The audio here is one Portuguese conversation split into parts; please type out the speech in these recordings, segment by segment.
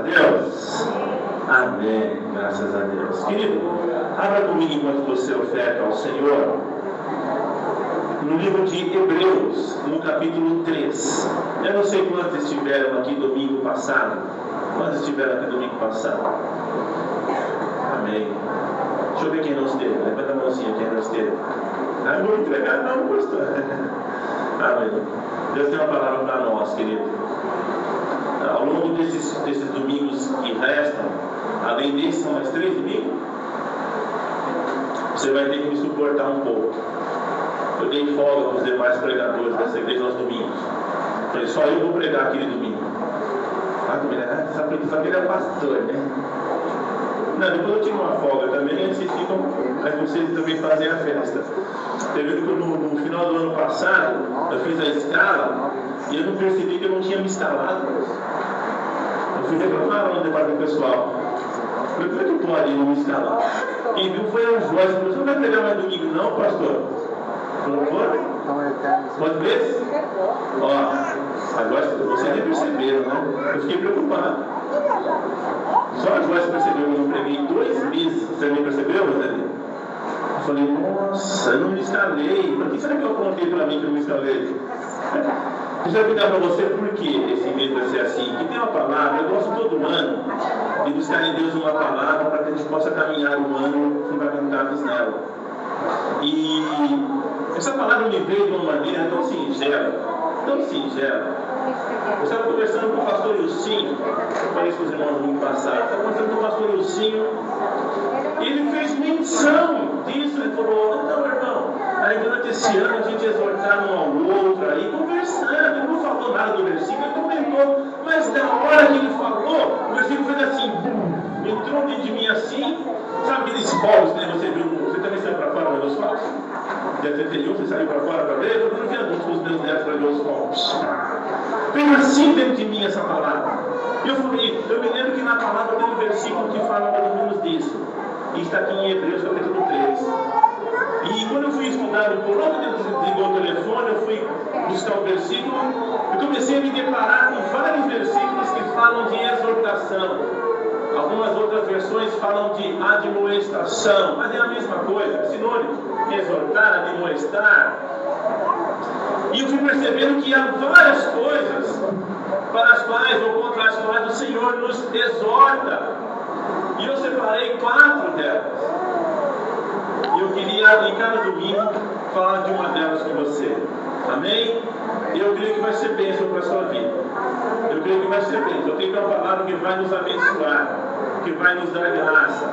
Deus? Amém, graças a Deus. Querido, abra comigo enquanto você oferta ao Senhor, no livro de Hebreus, no capítulo 3. Eu não sei quantos estiveram aqui domingo passado. Quantos estiveram aqui domingo passado? Amém. Deixa eu ver quem não esteve. Levanta a mãozinha, quem não esteve. Não vou entregar, não, pastor. Amém. Deus tem uma palavra para nós, querido. Ao longo desses domingos que restam, além desses, são mais 3 domingos, você vai ter que me suportar um pouco. Eu dei folga para os demais pregadores dessa igreja aos domingos. Falei, só eu vou pregar aquele domingo. Sabe que ele é pastor, né? Não, depois eu tiro uma folga também, eles ficam, mas vocês também fazem a festa. Você viu que no final do ano passado, eu fiz a escala e eu não percebi que eu não tinha me escalado. Eu fui reclamar lá no departamento pessoal. Como é que pode não me escalar? Quem viu foi a Joyce. Você não vai pregar mais domingo não, pastor? Não foi? Quantas vezes? Ó, agora vocês nem perceberam, né? Eu fiquei preocupado. Só a Joyce percebeu que eu não preguei 2 meses. Você nem percebeu, Roseli? Eu falei, nossa, eu não me escalei. Por que será que eu contei para mim que eu não me escalei? Deixa eu explicar para você por que esse vídeo vai ser assim. Que tem uma palavra, eu gosto todo ano de buscar em Deus uma palavra para que a gente possa caminhar um ano fundamentados nela. E essa palavra me veio de uma maneira tão singela, tão singela. Eu estava conversando com o pastor Ilcinho, eu falei isso com os irmãos no ano passado, eu estava conversando com o pastor Ilcinho, e ele fez menção disso, ele falou, então irmão, aí durante esse ano a gente exortar um ao outro aí, conversando, ele não falou nada do versículo, ele comentou, mas na hora que ele falou, o versículo fez assim, entrou dentro de mim assim, sabe aqueles fogos que você viu, você também saiu para fora dos fogos? Dia 31, você saiu para fora para ver, eu não vi anúncio com os meus netos para ver os fogos. Veio assim dentro de mim essa palavra. E eu falei, eu me lembro que na palavra tem um versículo que fala mais ou menos disso. E está aqui em Hebreus capítulo 3. E quando eu fui estudar, por onde eu desligou o telefone, eu fui buscar o versículo, eu comecei a me deparar com vários versículos que falam de exortação. Algumas outras versões falam de admoestação, mas é a mesma coisa, é sinônimo. Exortar, admoestar. E eu fui percebendo que há várias coisas para as quais, ou contra as quais, o Senhor nos exorta. E eu separei 4 delas. E eu queria, em cada domingo, falar de uma delas com você. Amém? E eu creio que vai ser bênção para a sua vida. Eu creio que vai ser bênção. Eu tenho uma palavra que vai nos abençoar, que vai nos dar graça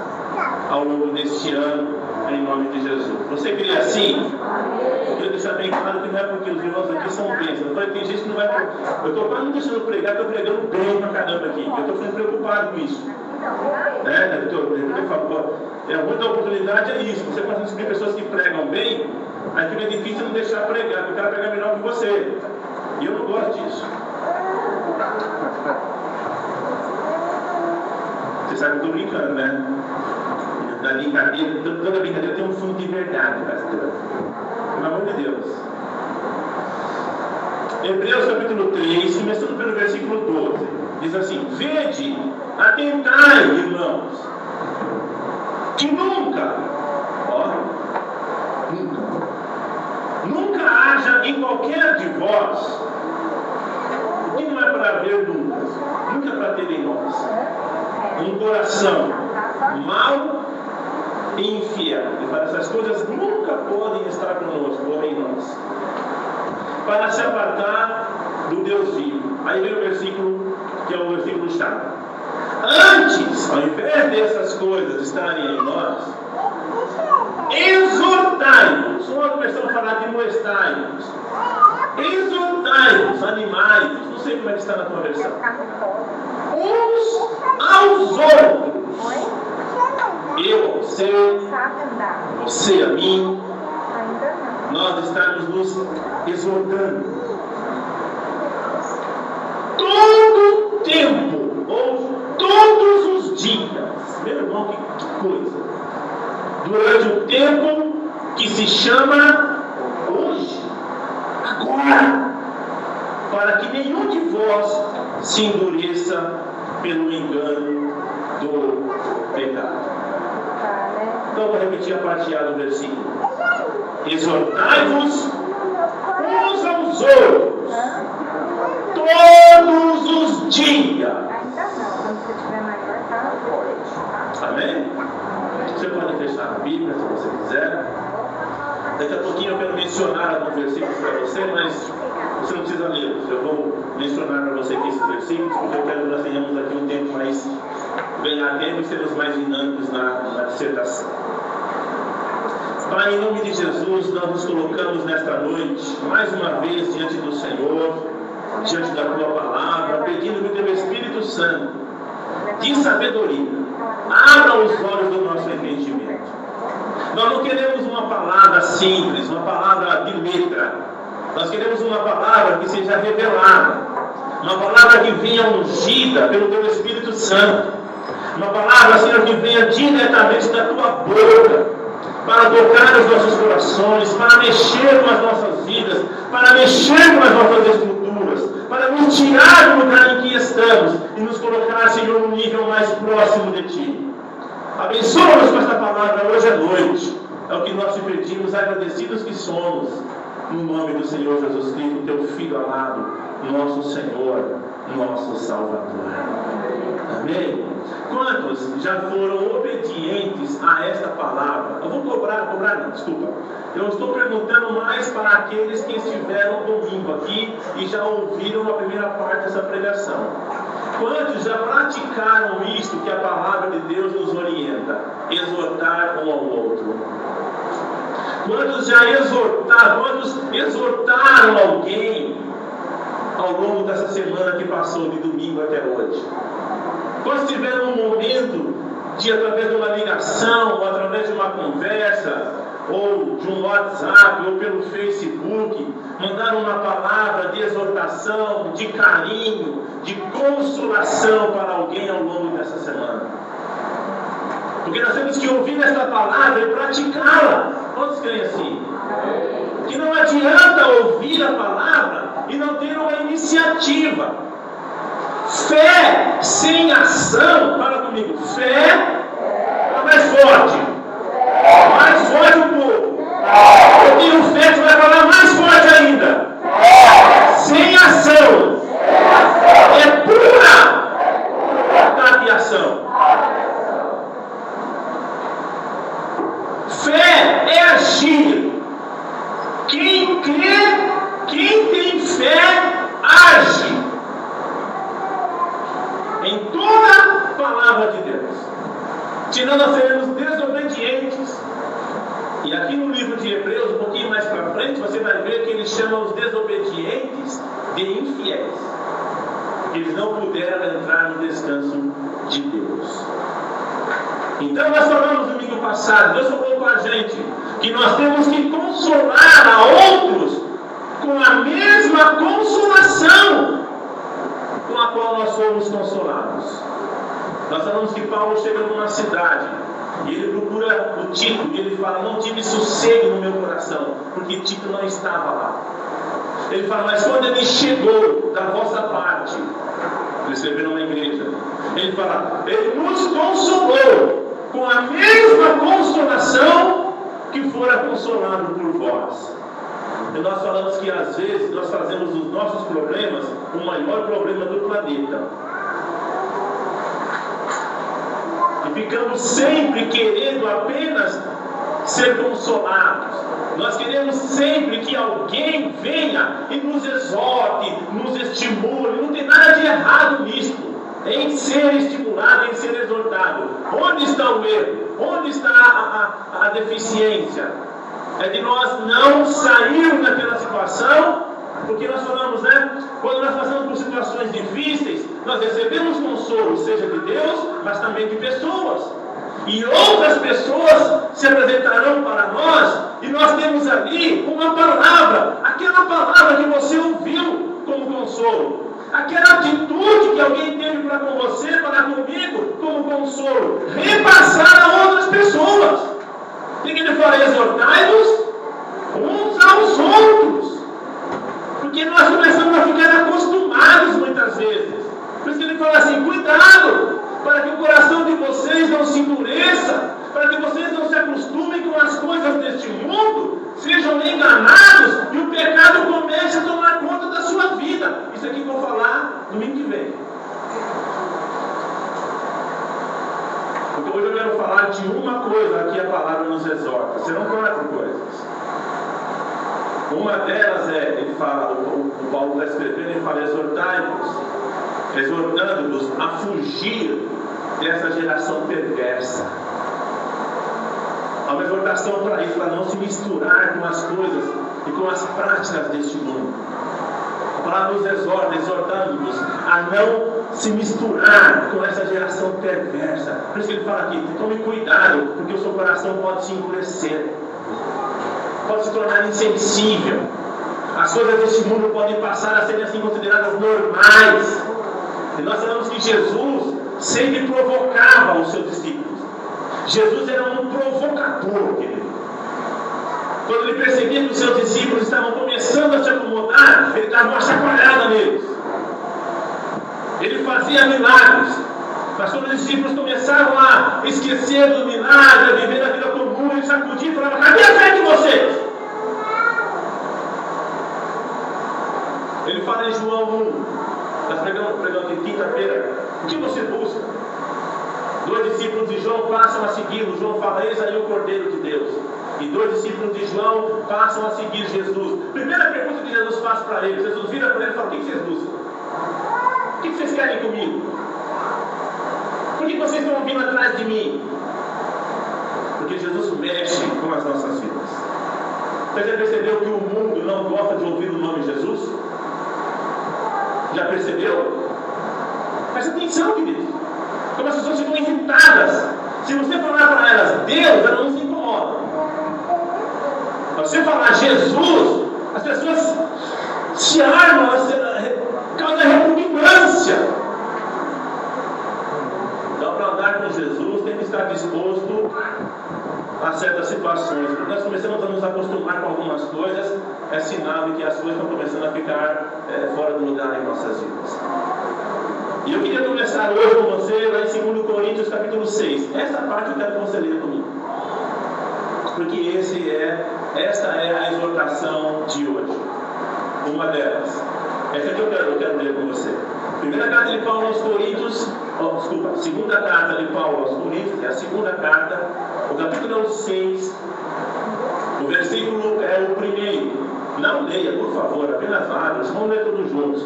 ao longo deste ano, em nome de Jesus. Você crê assim? Eu queria deixar bem claro que não é porque os irmãos aqui são bênçãos. Eu falei, tem gente que não vai. Eu estou quase não deixando pregar, estou pregando bem pra caramba aqui. Eu estou ficando preocupado com isso. Muita oportunidade é isso. Você pode descobrir pessoas que pregam bem, aí fica difícil não deixar pregar, porque o cara prega melhor que você. E eu não gosto disso. Você sabe que eu estou brincando, né? Da brincadeira, toda brincadeira tem um fundo de verdade, pastor. Pelo amor de Deus. Hebreus capítulo 3, começando pelo versículo 12, diz assim: vede, atentai, irmãos, que nunca haja em qualquer de vós, o que não é para haver nunca para ter em nós, um coração mau e infiel. E para essas coisas nunca podem estar conosco ou em nós, para se apartar do Deus vivo. Aí vem o versículo que é o versículo chave. Antes, ao invés dessas coisas estarem em nós, exortai-nos. Uma versão fala de molestai-nos. Exortai-nos, animai-nos. Não sei como é que está na tua versão. Uns aos outros. Eu a você a mim. Nós estamos nos exortando. Todo tempo, ou todos os dias. Meu irmão, que coisa. Durante o tempo que se chama hoje, agora, para que nenhum de vós se endureça pelo engano do pecado. Então eu vou repetir a parte A do versículo. Exortai-vos uns aos outros todos os dias. Amém? Você pode fechar a Bíblia se você quiser. Daqui a pouquinho eu quero mencionar alguns versículos para você, mas você não precisa ler. Eu vou mencionar para você aqui esses versículos, porque eu quero que nós tenhamos aqui um tempo mais ganhar tempo e sermos mais dinâmicos na dissertação. Pai, em nome de Jesus, nós nos colocamos nesta noite, mais uma vez, diante do Senhor, diante da Tua Palavra, pedindo que o Teu Espírito Santo, de sabedoria, abra os olhos do nosso entendimento. Nós não queremos uma palavra simples, uma palavra de letra. Nós queremos uma palavra que seja revelada, uma palavra que venha ungida pelo Teu Espírito Santo, uma palavra, Senhor, que venha diretamente da Tua boca, para tocar os nossos corações, para mexer com as nossas vidas, para mexer com as nossas estruturas, para nos tirar do lugar em que estamos e nos colocar, Senhor, num nível mais próximo de Ti. Abençoa-nos com esta palavra hoje à noite. É o que nós te pedimos, agradecidos que somos, no nome do Senhor Jesus Cristo, Teu Filho amado, nosso Senhor, nosso Salvador. Amém? Quantos já foram obedientes a esta palavra? Eu vou cobrar não, desculpa. Eu estou perguntando mais para aqueles que estiveram domingo aqui e já ouviram a primeira parte dessa pregação. Quantos já praticaram isto que a palavra de Deus nos orienta? Exortar um ao outro. Quantos já exortaram alguém ao longo dessa semana que passou, de domingo até hoje? Quantos tiveram um momento de, através de uma ligação, ou através de uma conversa, ou de um WhatsApp, ou pelo Facebook, mandaram uma palavra de exortação, de carinho, de consolação para alguém ao longo dessa semana? Porque nós temos que ouvir esta palavra e praticá-la. Quantos creem assim? Que não adianta ouvir a palavra e não ter uma iniciativa. Fé sem ação, fala comigo, fé é mais forte um pouco. Eu tenho fé, você vai falar mais forte ainda. Sem ação é pura tapiação. Fé é agir. Quem crê, quem tem fé, age em toda a palavra de Deus. Senão nós seremos desobedientes. E aqui no livro de Hebreus, um pouquinho mais para frente, você vai ver que ele chama os desobedientes de infiéis. Eles não puderam entrar no descanso de Deus. Então nós falamos no domingo passado, Deus falou com a gente que nós temos que consolar a outros com a mesma consolação com a qual nós somos consolados. Nós falamos que Paulo chega numa cidade e ele procura o Tito e ele fala: não tive sossego no meu coração, porque Tito não estava lá. Ele fala: mas quando ele chegou da vossa parte, ele escreveu numa igreja, ele fala: ele nos consolou com a mesma consolação que fora consolado por vós. E nós falamos que às vezes nós fazemos dos nossos problemas o maior problema do planeta. E ficamos sempre querendo apenas ser consolados. Nós queremos sempre que alguém venha e nos exorte, nos estimule. Não tem nada de errado nisso, em ser estimulado, em ser exortado. Onde está o erro? Onde está a deficiência? É de nós não sairmos daquela situação, porque nós falamos, quando nós passamos por situações difíceis, nós recebemos consolo, seja de Deus, mas também de pessoas. E outras pessoas se apresentarão para nós, e nós temos ali uma palavra, aquela palavra que você ouviu como consolo, aquela atitude que alguém teve para com você, para comigo, como consolo, repassar a outras pessoas. O que ele fala? Exortai-vos uns aos outros. Porque nós começamos a ficar acostumados muitas vezes. Por isso que ele fala assim: cuidado de uma coisa aqui a palavra nos exorta. Serão 4 coisas. Uma delas ele fala, o Paulo está escrevendo, ele fala, exortando-nos a fugir dessa geração perversa. Há uma exortação para isso, para não se misturar com as coisas e com as práticas deste mundo. A palavra nos exorta, exortando-nos a não se misturar com essa geração perversa. Por isso que ele fala aqui, tome cuidado, porque o seu coração pode se endurecer, pode se tornar insensível. As coisas deste mundo podem passar a serem assim consideradas normais. E nós sabemos que Jesus sempre provocava os seus discípulos. Jesus era um provocador, querido. Quando ele percebia que os seus discípulos estavam começando a se acomodar, ele dava uma chacoalhada neles. Ele fazia milagres. Mas quando os discípulos começavam a esquecer do milagre, a viver a vida comum, ele sacudia e falava: cadê a fé de vocês? Ele fala em João 1, nós pregamos em quinta-feira: o que você busca? 2 discípulos de João passam a segui-lo. João fala: eis aí o Cordeiro de Deus. E 2 discípulos de João passam a seguir Jesus. Primeira pergunta que Jesus faz para eles: Jesus vira para eles e fala: o que vocês buscam? O que vocês querem comigo? Por que vocês estão vindo atrás de mim? Porque Jesus mexe com as nossas vidas. Você já percebeu que o mundo não gosta de ouvir o nome Jesus? Já percebeu? Presta atenção, querido. Como as pessoas ficam irritadas. Se você falar para elas Deus, elas não se incomodam. Se você falar Jesus, as pessoas se armam, causa repugnância. Então, para andar com Jesus, tem que estar disposto a certas situações. Quando nós começamos a nos acostumar com algumas coisas, é sinal de que as coisas estão começando a ficar fora do lugar em nossas vidas. E eu queria começar hoje com você lá em 2 Coríntios capítulo 6. Essa parte eu quero que você leia comigo. Porque esta é a exortação de hoje. Uma delas. Essa aqui eu quero ler com você. Primeira carta de Paulo aos Coríntios, segunda carta de Paulo aos Coríntios, é a segunda carta, o capítulo é o 6, o versículo é o 1. Não leia, por favor, apenas vários, vamos ler todos juntos.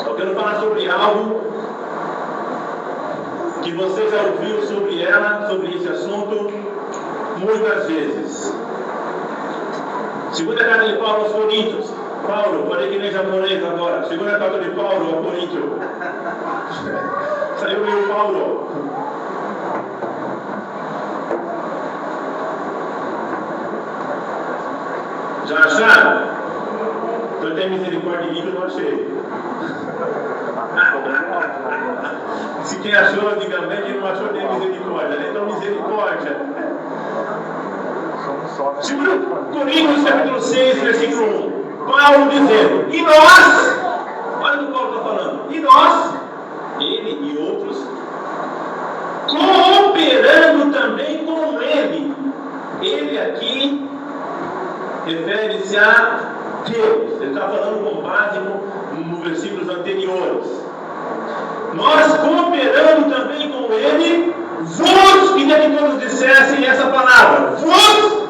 Eu quero falar sobre algo que você já ouviu sobre esse assunto muitas vezes. Segunda carta de Paulo aos Coríntios. Paulo, falei que nem japonês agora. Segunda carta de Paulo ao Coríntios. Saiu meio Paulo. Já acharam? Eu tenho misericórdia de mim que eu não achei. Se quem achou, diga amém. Quem não achou, tem misericórdia. Então, misericórdia. 2 Coríntios capítulo 6, versículo 1. Paulo dizendo: e nós, olha o que Paulo está falando, e nós, ele e outros, cooperando também com ele. Ele aqui refere-se a Deus. Ele está falando com base nos versículos anteriores. Nós cooperando também com ele, vos, queria que todos dissessem essa palavra, vos.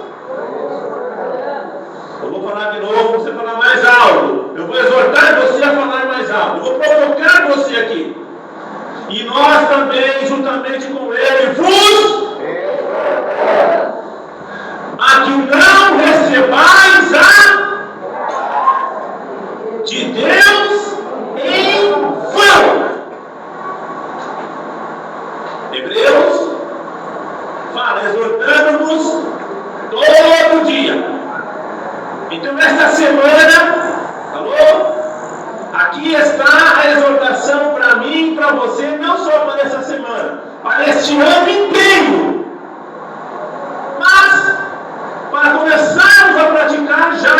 Eu vou falar de novo, você falar mais alto. Eu vou exortar você a falar mais alto. Eu vou provocar você aqui. E nós também, juntamente com ele, vos, a que não recebais a de Deus em vão. Hebreus fala, exortando-nos todo dia. Então, esta semana, alô? Aqui está a exortação para mim e para você, não só para essa semana, para este ano inteiro. Mas, para começarmos a praticar já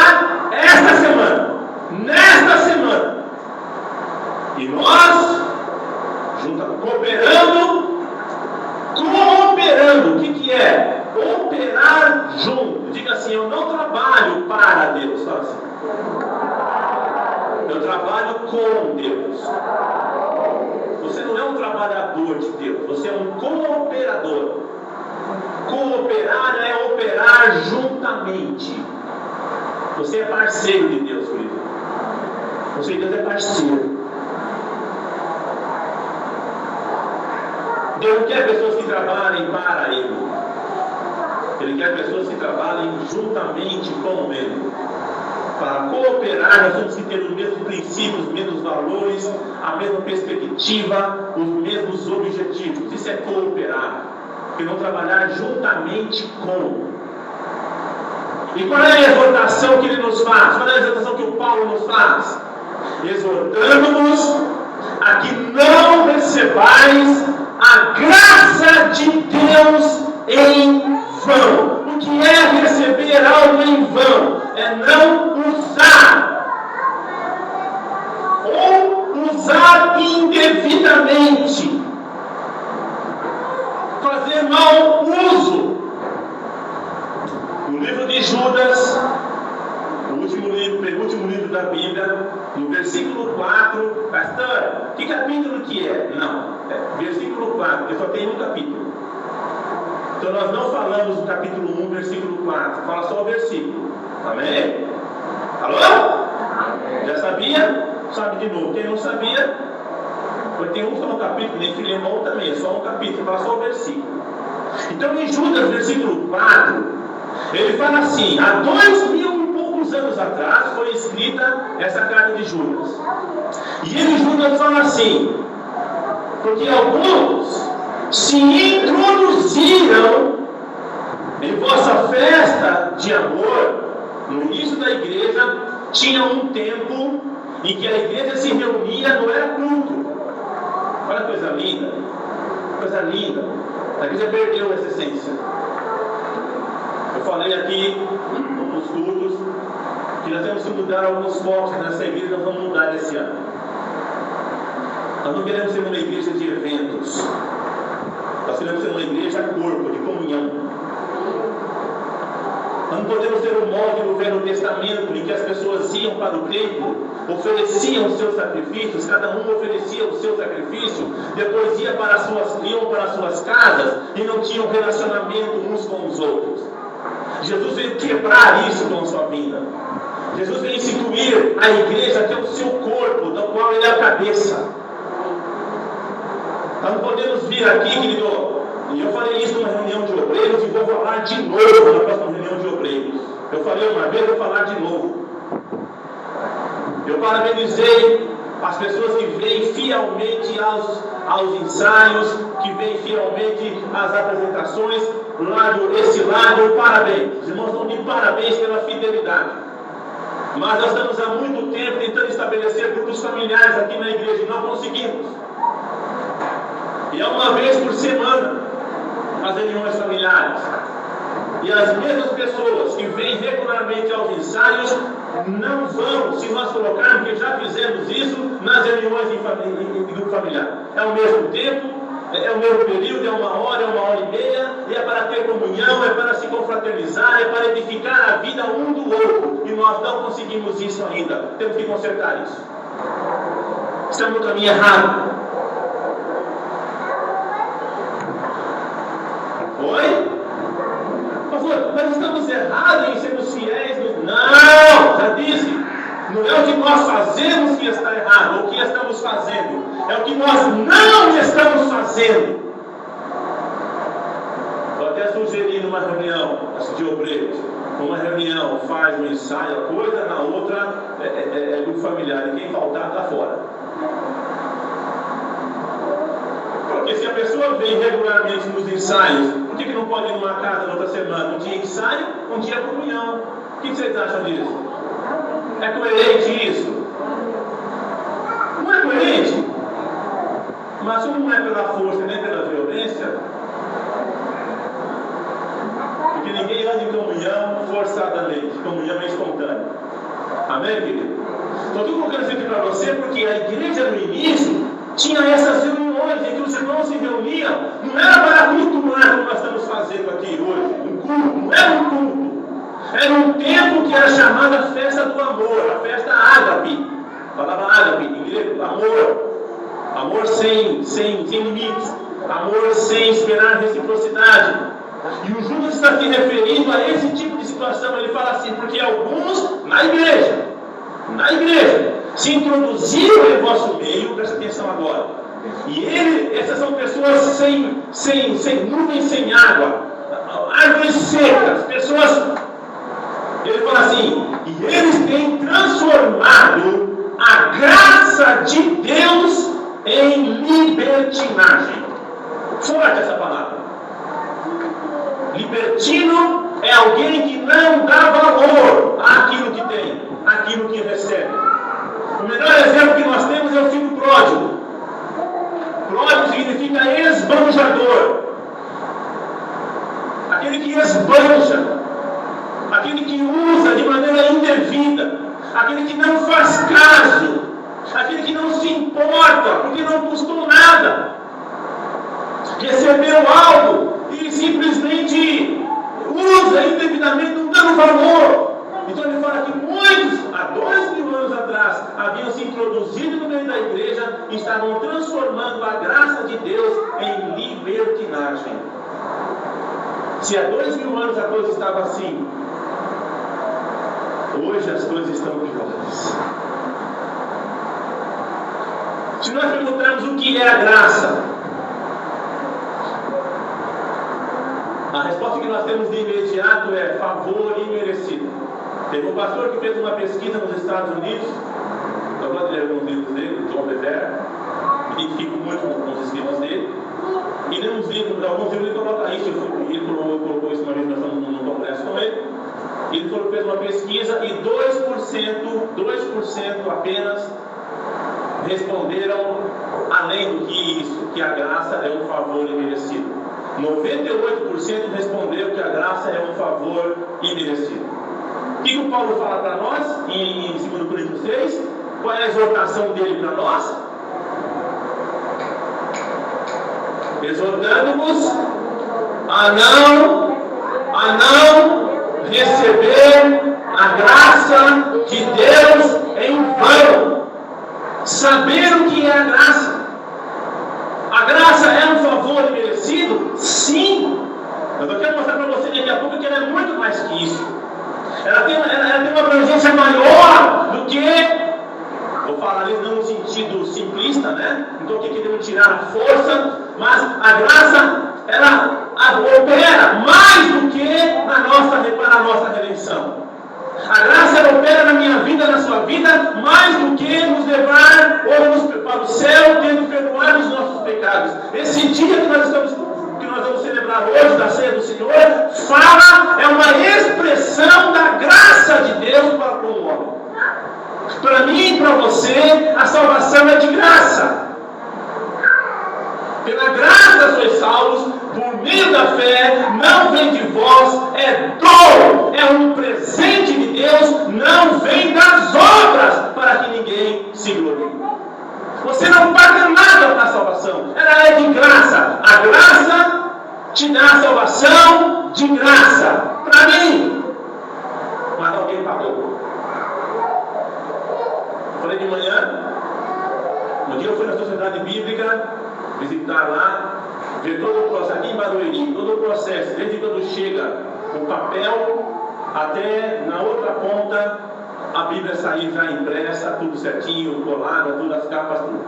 esta semana, nesta semana. E nós, cooperando, o que é? Operar junto. Diga assim: eu não trabalho para Deus. Fala assim: eu trabalho com Deus. Você não é um trabalhador cooperador de Deus, você é um cooperador. Cooperar é operar juntamente. Você é parceiro de Deus, querido. Você e Deus é parceiro. Deus não quer pessoas que trabalhem para Ele. Ele quer pessoas que trabalhem juntamente com Ele. Para cooperar, nós temos que ter os mesmos princípios, os mesmos valores, a mesma perspectiva, os mesmos objetivos. Isso é cooperar. E não trabalhar juntamente com. E qual é a exortação que ele nos faz? Qual é a exortação que o Paulo nos faz? Exortando-nos a que não recebais a graça de Deus em vão. O que é receber algo em vão? É não usar. Ou usar indevidamente. Fazer mau uso. No livro de Judas, o último livro da Bíblia, no versículo 4, pastor, que capítulo que é? Não, versículo 4, eu só tenho um capítulo. Então nós não falamos do capítulo 1, versículo 4, fala só o versículo. Amém? Alô? Já sabia? Sabe de novo. Quem não sabia, porque tem um só no capítulo, nem Filemão também, é só um capítulo, fala só o versículo. Então em Judas, versículo 4, ele fala assim: há 2000 e poucos anos atrás foi escrita essa carta de Judas. E ele, Judas, fala assim: porque alguns se introduziram em vossa festa de amor. No início da igreja tinha um tempo em que a igreja se reunia, não era culto. Olha que coisa linda, coisa linda. A igreja perdeu essa essência. Eu falei aqui nos cultos que nós temos que mudar alguns focos nessa igreja. Nós vamos mudar esse ano. Nós não queremos ser uma igreja de eventos. Nós queremos ser uma igreja corpo, de comunhão. Nós não podemos ter um molde no Velho Testamento em que as pessoas iam para o templo, ofereciam os seus sacrifícios, cada um oferecia o seu sacrifício, depois iam para as suas casas e não tinham relacionamento uns com os outros. Jesus veio quebrar isso com a sua vida. Jesus veio instituir a igreja, que é o seu corpo, do qual ele é a cabeça. Nós não podemos vir aqui, querido, e eu falei isso numa reunião de obreiros e vou falar de novo na próxima reunião de obreiros. Eu falei uma vez, vou falar de novo. Eu parabenizei as pessoas que vêm fielmente aos ensaios, que vêm fielmente às apresentações. Esse lado, parabéns. Os irmãos estão de parabéns pela fidelidade. Mas nós estamos há muito tempo tentando estabelecer grupos familiares aqui na igreja e não conseguimos. E é uma vez por semana as reuniões familiares. E as mesmas pessoas que vêm regularmente aos ensaios não vão, se nós colocarmos, que já fizemos isso nas reuniões em grupo familiar. É o mesmo tempo, é o mesmo período, é 1 hora, é 1h30, e é para ter comunhão, é para se confraternizar, é para edificar a vida um do outro. E nós não conseguimos isso ainda. Temos que consertar isso. Estamos no caminho errado. Oi? Mas estamos errados em sermos fiéis? Não! Já disse. Não é o que nós fazemos que está errado, ou o que estamos fazendo. É o que nós não estamos fazendo. Eu até sugeri numa reunião de obreiros. Uma reunião faz um ensaio, a coisa, na outra é grupo familiar. E quem faltar está fora. Porque se a pessoa vem regularmente nos ensaios, por que não pode ir numa casa na outra semana? Um dia ensaio, um dia comunhão. O que vocês acham disso? É coerente isso? Não é coerente? Mas como não é pela força nem pela violência, porque ninguém anda em comunhão forçadamente, comunhão é espontânea. Amém, querido? Estou colocando isso aqui para você porque a igreja no início tinha essas reuniões em que os irmãos se reuniam, não era para cultuar como nós estamos fazendo aqui hoje, um culto, não era um culto. Era um tempo que era chamada festa do amor, a festa ágape. A palavra ágape, em grego, amor. Amor sem limites. Amor sem esperar reciprocidade. E o Judas está se referindo a esse tipo de situação. Ele fala assim, porque alguns na igreja, se introduziram em vosso meio, presta atenção agora. E essas são pessoas sem nuvem, sem água, árvores secas, pessoas. Ele fala assim, e eles têm transformado a graça de Deus em libertinagem. Forte essa palavra. Libertino é alguém que não dá valor àquilo que tem, àquilo que recebe. O melhor exemplo que nós temos é o filho pródigo. Pródigo significa esbanjador. Aquele que esbanja, aquele que usa de maneira indevida, aquele que não faz caso, aquele que não se importa, porque não custou nada. Recebeu algo e simplesmente usa indevidamente, não dando valor. Então ele fala que muitos, há 2000 anos atrás, haviam se introduzido no meio da igreja e estavam transformando a graça de Deus em libertinagem. Se há 2000 anos a coisa estava assim, hoje as coisas estão piores. Se nós perguntarmos o que é a graça, a resposta que nós temos de imediato é favor imerecido. Teve um pastor que fez uma pesquisa nos Estados Unidos, eu gosto de ler alguns livros dele, John Bevere, me identifico muito com os escritos dele, e alguns livros ele coloca isso, ele colocou isso uma vez num congresso com ele, e ele fez uma pesquisa e 2% apenas responderam além do que isso, que a graça é um favor imerecido. 98% respondeu que a graça é um favor imerecido. O que o Paulo fala para nós em 2 Coríntios 6? Qual é a exortação dele para nós? Exortando-vos a não receber a graça de Deus em vão. Saber o que é a graça. A graça é um favor imerecido? Sim. Mas eu quero mostrar para você daqui a pouco que ela é muito mais que isso. Ela tem uma abrangência maior do que, vou falar isso não no sentido simplista, né? Não estou aqui querendo tirar a força, mas a graça, ela opera mais do que para a nossa redenção. A graça ela opera na minha vida, na sua vida, mais do que nos levar para o céu, tendo perdoado os nossos pecados. Esse dia que nós vamos celebrar hoje, da ceia do Senhor, é uma expressão da graça de Deus para o homem. Para mim e para você, a salvação é de graça. Pela graça sois salvos, por meio da fé, não vem de vós, é dom, é um presente de Deus, não vem das obras, para que ninguém se glorie. Você não paga nada para a salvação, ela é de graça. A graça te dá a salvação de graça, para mim. Mas alguém pagou. Falei de manhã, um dia eu fui na Sociedade Bíblica, visitar lá, ver todo o processo, aqui em Barueri, todo o processo, desde quando chega o papel até na outra ponta, a Bíblia sair já impressa, tudo certinho, colada, todas as capas, tudo.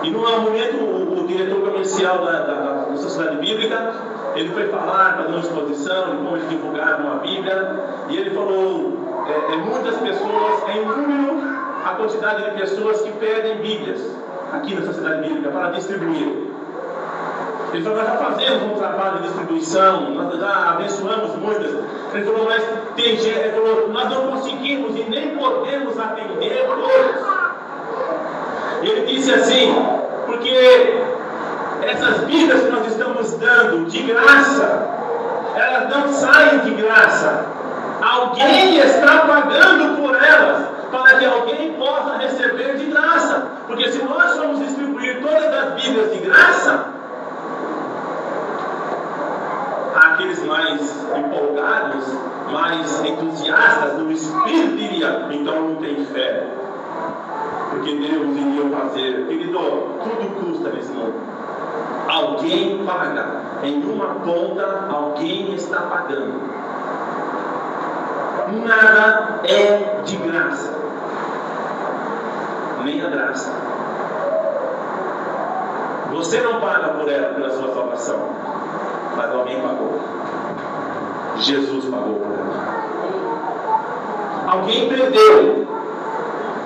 E num momento, o diretor comercial da Sociedade Bíblica, ele foi falar, fazer uma exposição de como eles divulgaram a Bíblia, e ele falou, muitas pessoas, em número, a quantidade de pessoas que pedem Bíblias aqui na Sociedade Bíblica para distribuir. Ele falou, nós já fazemos um trabalho de distribuição, nós já abençoamos muitas. Ele falou, mas tem gente, ele falou, nós não conseguimos e nem podemos atender todos. Ele disse assim, porque essas Bíblias que nós estamos dando de graça, elas não saem de graça. Alguém está pagando por elas, para que alguém possa receber de graça. Porque se nós formos distribuir todas as Bíblias de graça, aqueles mais empolgados, mais entusiastas do Espírito diriam, então não tem fé. Porque Deus iria fazer, querido, tudo custa nesse mundo. Alguém paga. Em uma conta, alguém está pagando. Nada é de graça. Nem a graça. Você não paga por ela, pela sua salvação. Mas alguém pagou. Jesus pagou por ela. Alguém perdeu.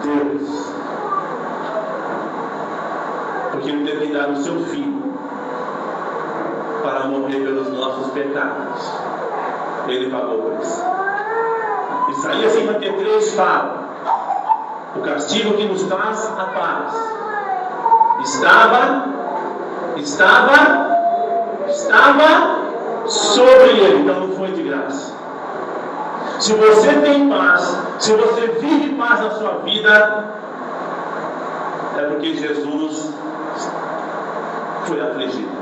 Deus. Porque Ele teve que dar o seu Filho para morrer pelos nossos pecados. Ele pagou por isso. Isaías 53 fala: o castigo que nos traz a paz estava sobre Ele, então não foi de graça. Se você tem paz, se você vive paz na sua vida, é porque Jesus foi afligido.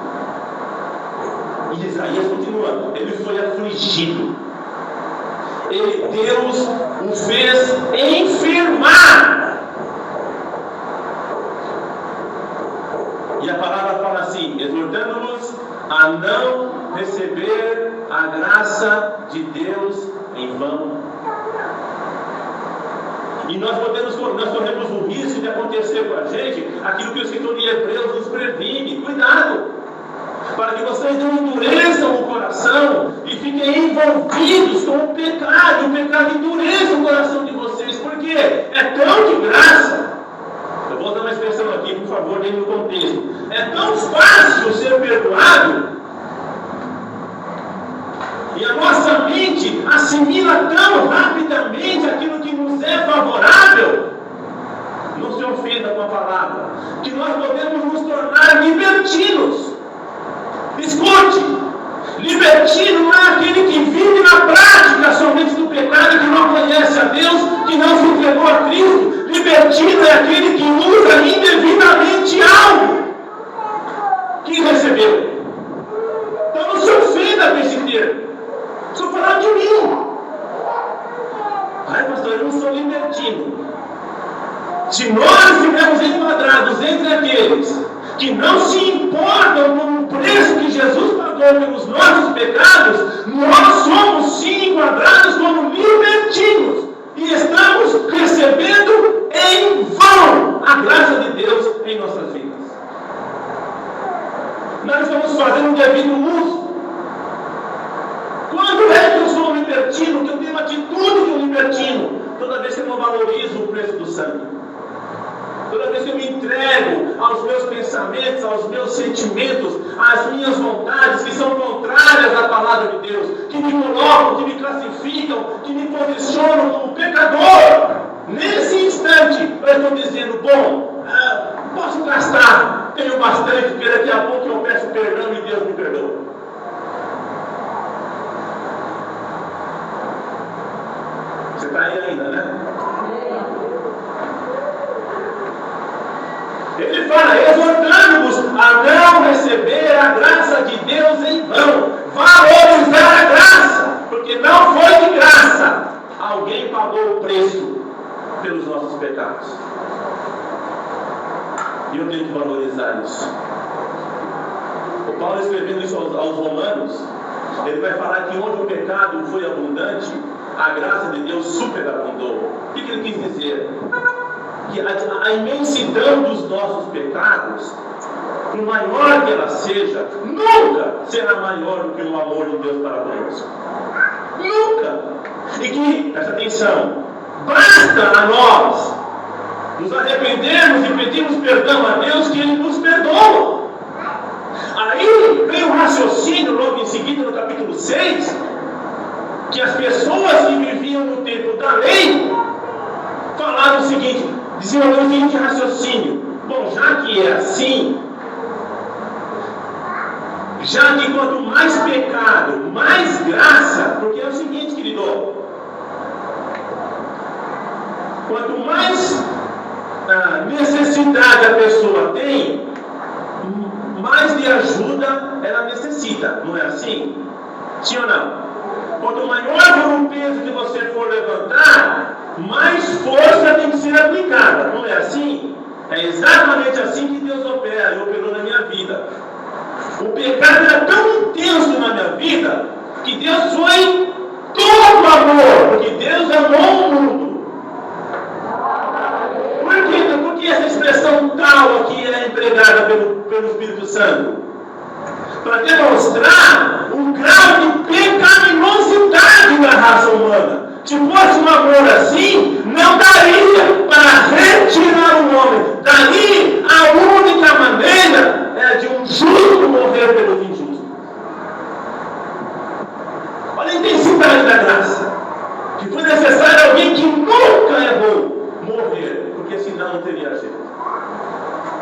E Isaías continua: ele foi afligido. Deus o fez enfermar. E a palavra fala assim, exortando-nos a não receber a graça de Deus em vão. E nós corremos o risco de acontecer com a gente aquilo que o escritor de Hebreus nos previne. Cuidado! Para que vocês não endureçam o coração e fiquem envolvidos com o pecado. O pecado endurece o coração de vocês. Por quê? É tão de graça. Eu vou dar uma expressão aqui, por favor, dentro do contexto. É tão fácil ser perdoado. E a nossa mente assimila tão rapidamente aquilo que nos é favorável. Não se ofenda com a palavra. Que nós podemos nos tornar libertinos. Escute, libertino não é aquele que vive na prática somente do pecado, que não conhece a Deus, que não se entregou a Cristo. Libertino é aquele que usa indevidamente algo que recebeu. Então não se ofenda com esse termo. Estou falando de mim. Ai, pastor, eu não sou libertino. Se nós estivermos enquadrados entre aqueles que não se importam com o preço que Jesus pagou pelos nossos pecados, nós somos sim enquadrados como libertinos e estamos recebendo em vão a graça de Deus em nossas vidas. Nós estamos fazendo um devido uso. Quando é que eu sou um libertino, que eu tenho a atitude de um libertino? Toda vez que eu não valorizo o preço do sangue. Toda vez que eu me entrego aos meus pensamentos, aos meus sentimentos, às minhas vontades, que são contrárias à palavra de Deus, que me colocam, que me classificam, que me posicionam como pecador, nesse instante eu estou dizendo, bom, posso gastar, tenho bastante, porque daqui a pouco eu peço perdão e Deus me perdoa. Você está aí ainda, né? Ele fala, exortando-vos a não receber a graça de Deus em vão. Valorizar a graça, porque não foi de graça. Alguém pagou o preço pelos nossos pecados. E eu tenho que valorizar isso. O Paulo, escrevendo isso aos Romanos, ele vai falar que onde o pecado foi abundante, a graça de Deus superabundou. O que ele quis dizer? Que a imensidão dos nossos pecados, por maior que ela seja, nunca será maior do que o amor de Deus para conosco. Nunca! E que, presta atenção, basta a nós nos arrependermos e pedirmos perdão a Deus, que Ele nos perdoa. Aí vem o raciocínio logo em seguida no capítulo 6, que as pessoas que viviam no tempo da lei falaram o seguinte, diziam o seguinte raciocínio: bom, já que é assim, já que quanto mais pecado, mais graça, porque é o seguinte, querido, quanto mais necessidade a pessoa tem, mais de ajuda ela necessita, não é assim? Sim ou não? Quanto maior for o peso que você for levantar, mais força tem que ser aplicada. Não é assim? É exatamente assim que Deus opera e operou na minha vida. O pecado era tão intenso na minha vida que Deus foi todo amor, porque Deus amou o mundo. Por que essa expressão tal aqui é empregada pelo Espírito Santo? Para demonstrar o grau de pecaminosidade da raça humana. Se fosse um amor assim, não daria para retirar o homem. Dali, a única maneira é de um justo morrer pelos injustos. Olha a intensidade da graça. Que foi necessário alguém que nunca errou morrer, porque senão não teria jeito.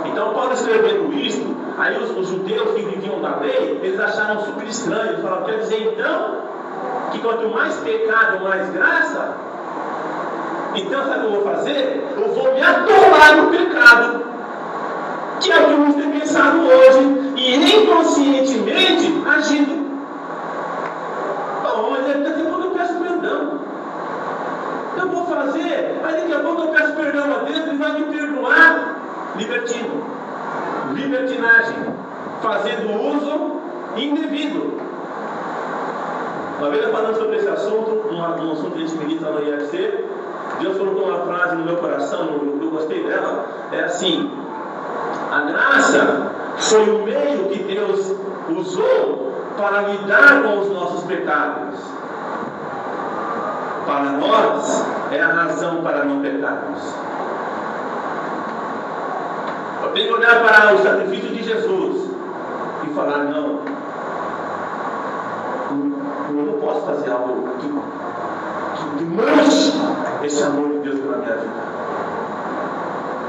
Então, Paulo escrevendo isto, aí os judeus que viviam da lei, eles acharam super estranho. Eles falaram, quer dizer então, que quanto mais pecado, mais graça? Então, sabe o que eu vou fazer? Eu vou me atolar no pecado, que é o que muitos têm pensado hoje, e inconscientemente agindo. Bom, mas daqui a pouco eu peço perdão. Eu vou fazer, aí daqui a pouco eu peço perdão a Deus, Ele vai me perdoar. Libertino, libertinagem, fazendo uso indevido. Uma vez eu falando sobre esse assunto, num assunto que a gente milita no IFC, Deus colocou uma frase no meu coração, eu gostei dela, é assim: a graça foi o meio que Deus usou para lidar com os nossos pecados. Para nós, é a razão para não pecarmos. Eu tenho que olhar para o sacrifício de Jesus e falar, não, eu não posso fazer algo que manche esse amor de Deus pela minha vida.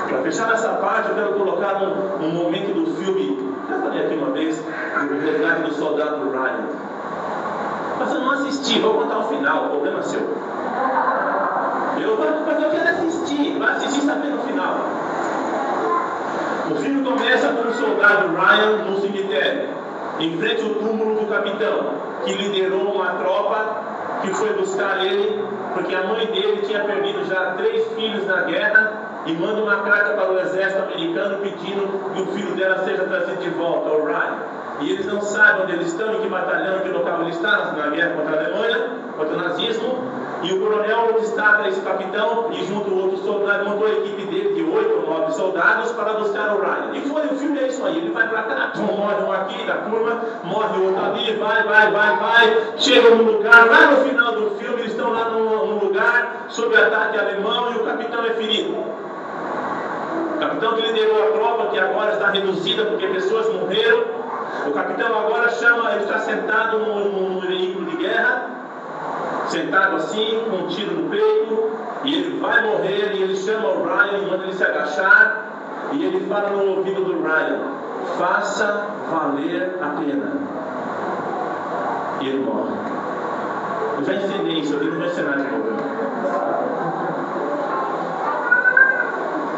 Para fechar essa parte, eu quero colocar um momento do filme, já falei aqui uma vez, o resgate do soldado Ryan. Mas eu não assisti, vou contar o final, o problema é seu. Mas eu quero assistir, vai assistir sabendo o final. O filme começa com o soldado Ryan no cemitério, em frente ao túmulo do capitão, que liderou uma tropa que foi buscar ele, porque a mãe dele tinha perdido já 3 filhos na guerra, e manda uma carta para o exército americano pedindo que o filho dela seja trazido de volta, o Ryan. E eles não sabem onde eles estão, em que batalhão, em que local ele está, na guerra contra a Alemanha, contra o nazismo. E o coronel destaca esse capitão, e junto o outro soldado, montou a equipe dele de 8 ou 9 soldados para buscar o Ryan. E foi, o filme é isso aí, ele vai para cá, morre um aqui da turma, morre outro ali, vai, chega no lugar, lá no final do filme, eles estão lá no lugar, sob ataque alemão, e o capitão é ferido. O capitão que liderou a tropa, que agora está reduzida porque pessoas morreram, o capitão agora chama, ele está sentado num veículo de guerra, sentado assim, com um tiro no peito, e ele vai morrer, e ele chama o Ryan e manda ele se agachar, e ele fala no ouvido do Ryan, faça valer a pena. E ele morre. Eu já ensinei isso, eu não vou ensinar de novo.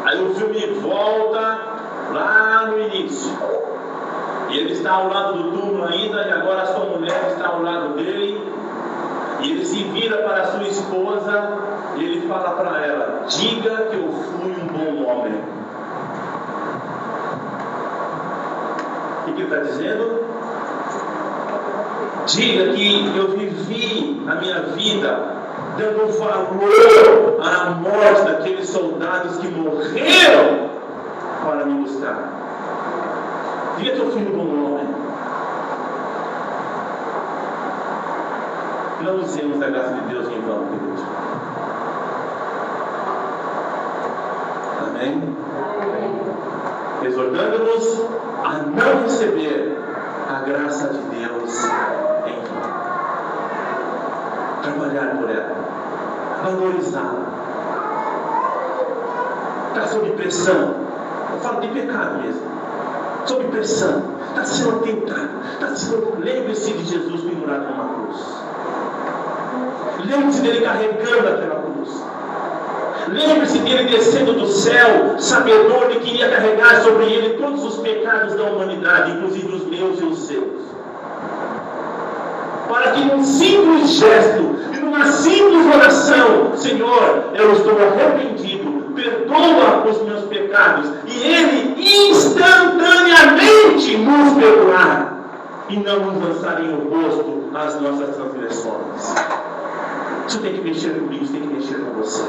Aí o filme volta lá no início. E ele está ao lado do túmulo ainda, e agora a sua mulher está ao lado dele. E ele se vira para a sua esposa, e ele fala para ela, diga que eu fui um bom homem. O que ele está dizendo? Diga que eu vivi a minha vida dando valor à morte daqueles soldados que morreram para me buscar. Diga que eu fui um bom homem. Não usemos a graça de Deus em vão, queridos. Amém? Exortando-nos a não receber a graça de Deus em vão. Trabalhar por ela, valorizá-la. Está sob pressão. Eu falo de pecado mesmo. Sob pressão. Está sendo tentado. Lembre-se de Jesus pendurado numa cruz. Lembre-se dele carregando aquela cruz. Lembre-se dele descendo do céu, sabedor de que iria carregar sobre ele todos os pecados da humanidade, inclusive os meus e os seus. para que num simples gesto e numa simples oração, Senhor, eu estou arrependido, perdoa os meus pecados, e Ele instantaneamente nos perdoar e não nos lançar em o rosto as nossas transgressões. Isso tem que mexer comigo, isso tem que mexer com você.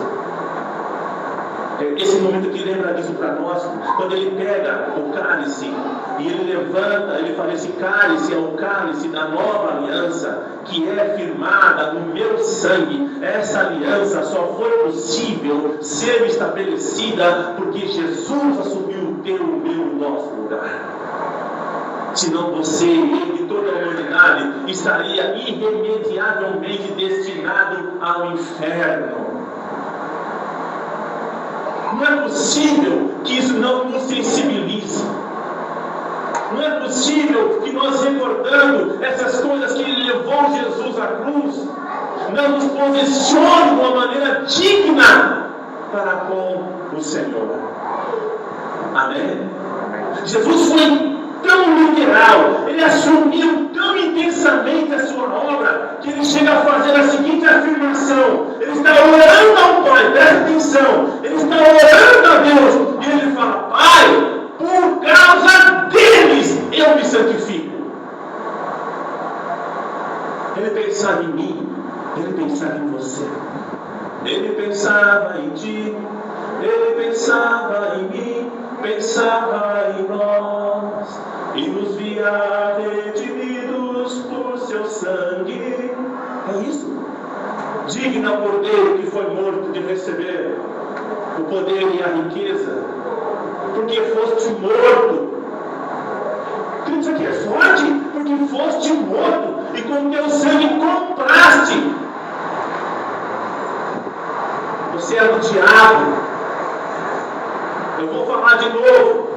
Esse momento que lembra disso para nós, quando ele pega o cálice e ele levanta, ele fala: esse cálice é o cálice da nova aliança que é firmada no meu sangue. Essa aliança só foi possível ser estabelecida porque Jesus assumiu o teu, o meu, o nosso lugar. Senão você, ele e toda a humanidade estaria irremediavelmente destinado ao inferno. Não é possível que isso não nos sensibilize. Não é possível que nós, recordando essas coisas que Ele levou Jesus à cruz, não nos posicione de uma maneira digna para com o Senhor. Amém? Jesus foi tão literal, Ele assumiu tão intensamente a sua obra, que Ele chega a fazer a seguinte afirmação: Ele está orando ao Pai, presta atenção, Ele está orando a Deus, e Ele fala: Pai, por causa deles eu me santifico. Ele pensava em mim, Ele pensava em você, Ele pensava em ti, Ele pensava em mim, pensava em nós, e nos via redimidos por seu sangue. É isso. Digna Cordeiro que foi morto de receber o poder e a riqueza, porque foste morto. Isso aqui é forte, porque foste morto, e com teu sangue compraste. Você era o diabo. Eu vou falar de novo.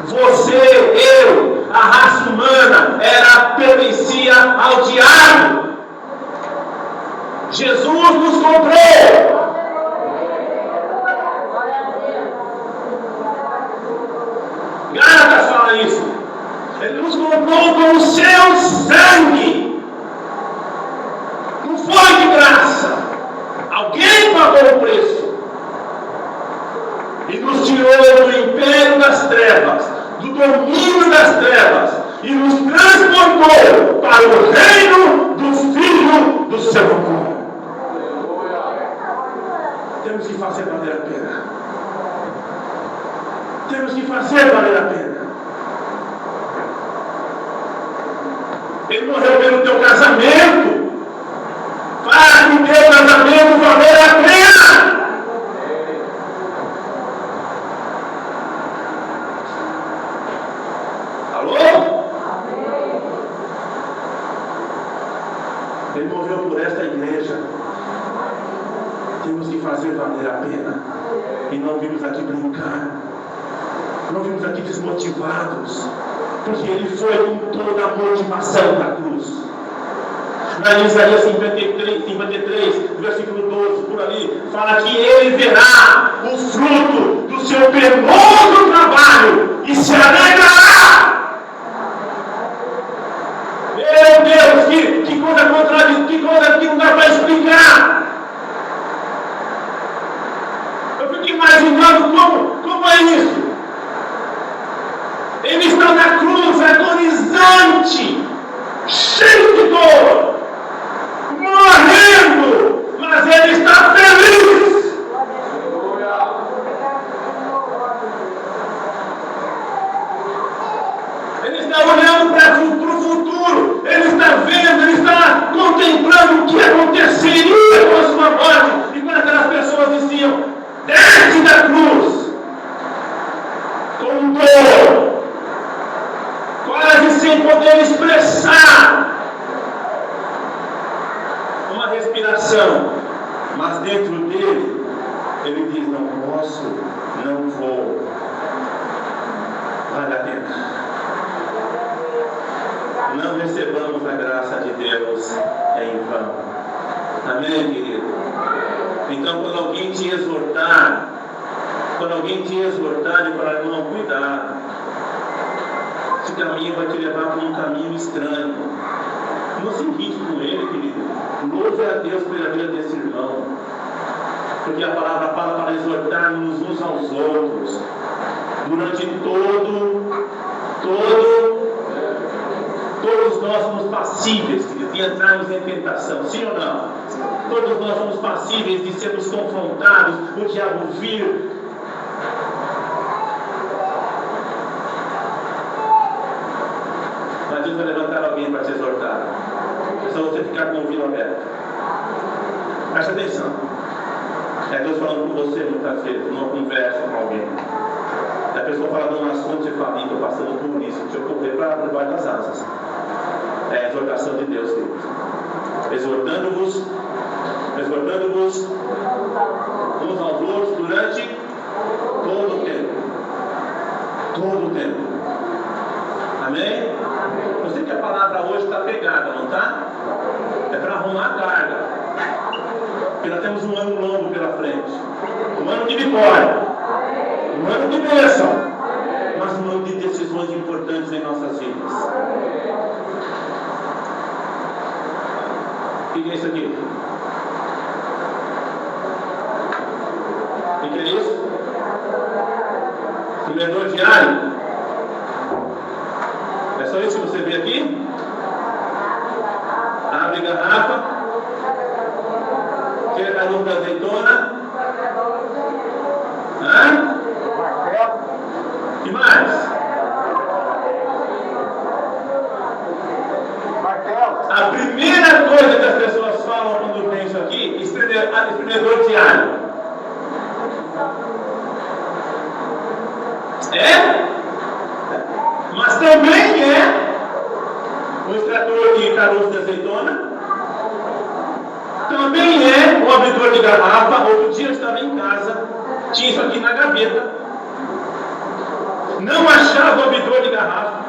Você, eu, a raça humana, pertencia ao diabo. Jesus nos comprou. Gálatas fala isso. Ele nos comprou com o seu sangue. Não foi de graça. Alguém pagou o preço. E nos tirou do império das trevas, do domínio das trevas, e nos transportou para o reino do Filho do seu amor. Temos que fazer valer a pena. Temos que fazer valer a pena. Ele morreu pelo teu casamento. Faz o teu casamento valer a pena. Ele morreu por esta igreja. Temos que fazer valer a pena. E não vimos aqui brincar. Não vimos aqui desmotivados. Porque Ele foi com toda a motivação da cruz. Na Isaías 53, versículo 12, por ali, fala que Ele verá o fruto do seu penoso trabalho e se alegrará. Meu Deus, que coisa contraditória, que coisa que não dá para explicar. Eu fico imaginando como é isso. Ele está na cruz, agonizante, cheio de dor, morrendo, mas Ele está feliz. Ele está olhando para o futuro, Ele está vendo, Ele está contemplando o que aconteceria com a sua morte. E quando aquelas pessoas diziam: desce da cruz, com dor, quase sem poder expressar uma respiração, mas dentro dele, ele diz: não posso, não vou, vale a pena. Não recebamos a graça de Deus em vão. Amém, querido? Então, quando alguém te exortar e falar: irmão, cuidado, esse caminho vai te levar para um caminho estranho, Não se irrite com ele, querido. Louve a Deus pela vida desse irmão. Porque a palavra fala para exortarmos uns aos outros. Durante todos nós somos passíveis de entrarmos em tentação, sim ou não? Todos nós somos passíveis de sermos confrontados, o diabo vir. Mas Deus vai levantar alguém para te exortar. É só você ficar com o ouvido aberto. Presta atenção. É Deus falando com você muitas vezes, numa conversa com alguém. A pessoa fala de um assunto e fala, estou passando por isso, deixa eu correr para debaixo das asas. É a exortação de Deus, queridos. Exortando-vos uns aos outros durante todo o tempo. Todo o tempo. Amém? Eu sei que a palavra hoje está pegada, não está? É para arrumar a carga. Porque nós temos um ano longo pela frente. Um ano de vitória. Um ano de bênção. Mas um ano de decisões importantes em nossas vidas. O que é isso aqui? O que é isso? Comedor diário? É só isso que você vê aqui? Abre garrafa. Tira canudo da azeitona. Hã? Que mais? A primeira coisa que as pessoas falam quando vem isso aqui, espremedor diário. É? Mas também é o extrator de caroço de azeitona. Também é o abridor de garrafa. Outro dia eu estava em casa, tinha isso aqui na gaveta. Não achava o abridor de garrafa.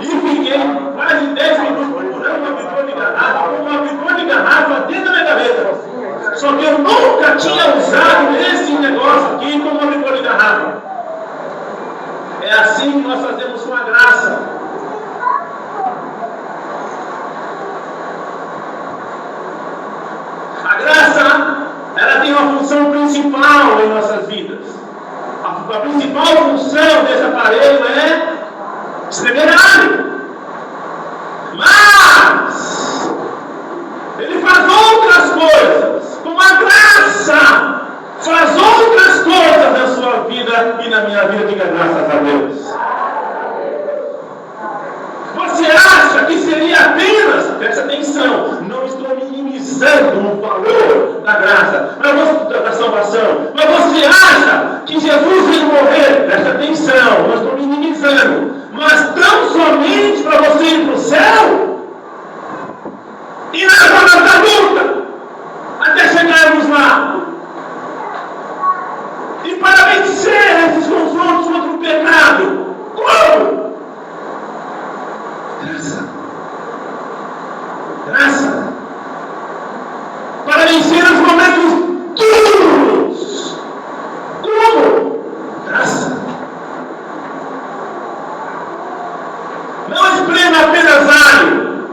E fiquei quase 10 minutos procurando um abridor de garrafa, com um abridor de garrafa dentro da minha gaveta. Só que eu nunca tinha usado esse negócio aqui como abridor de garrafa. É assim que nós fazemos com a graça. A graça, ela tem uma função principal em nossas vidas. A principal função desse aparelho é escrever água. Mas ele faz outras coisas. Com a graça, faz outras coisas na sua vida e na minha vida. Diga graças a Deus. Você acha que seria apenas, presta atenção, não estou minimizando o valor da graça, da salvação, mas você acha que Jesus veio morrer, presta atenção, não estou minimizando, mas tão somente para você ir para o céu? E na jornada adulta, até chegarmos lá. E para vencer esses confrontos contra o pecado, como? Graça. Graça. Para vencer os momentos duros. Como? Graça. Não espreme apenas alho.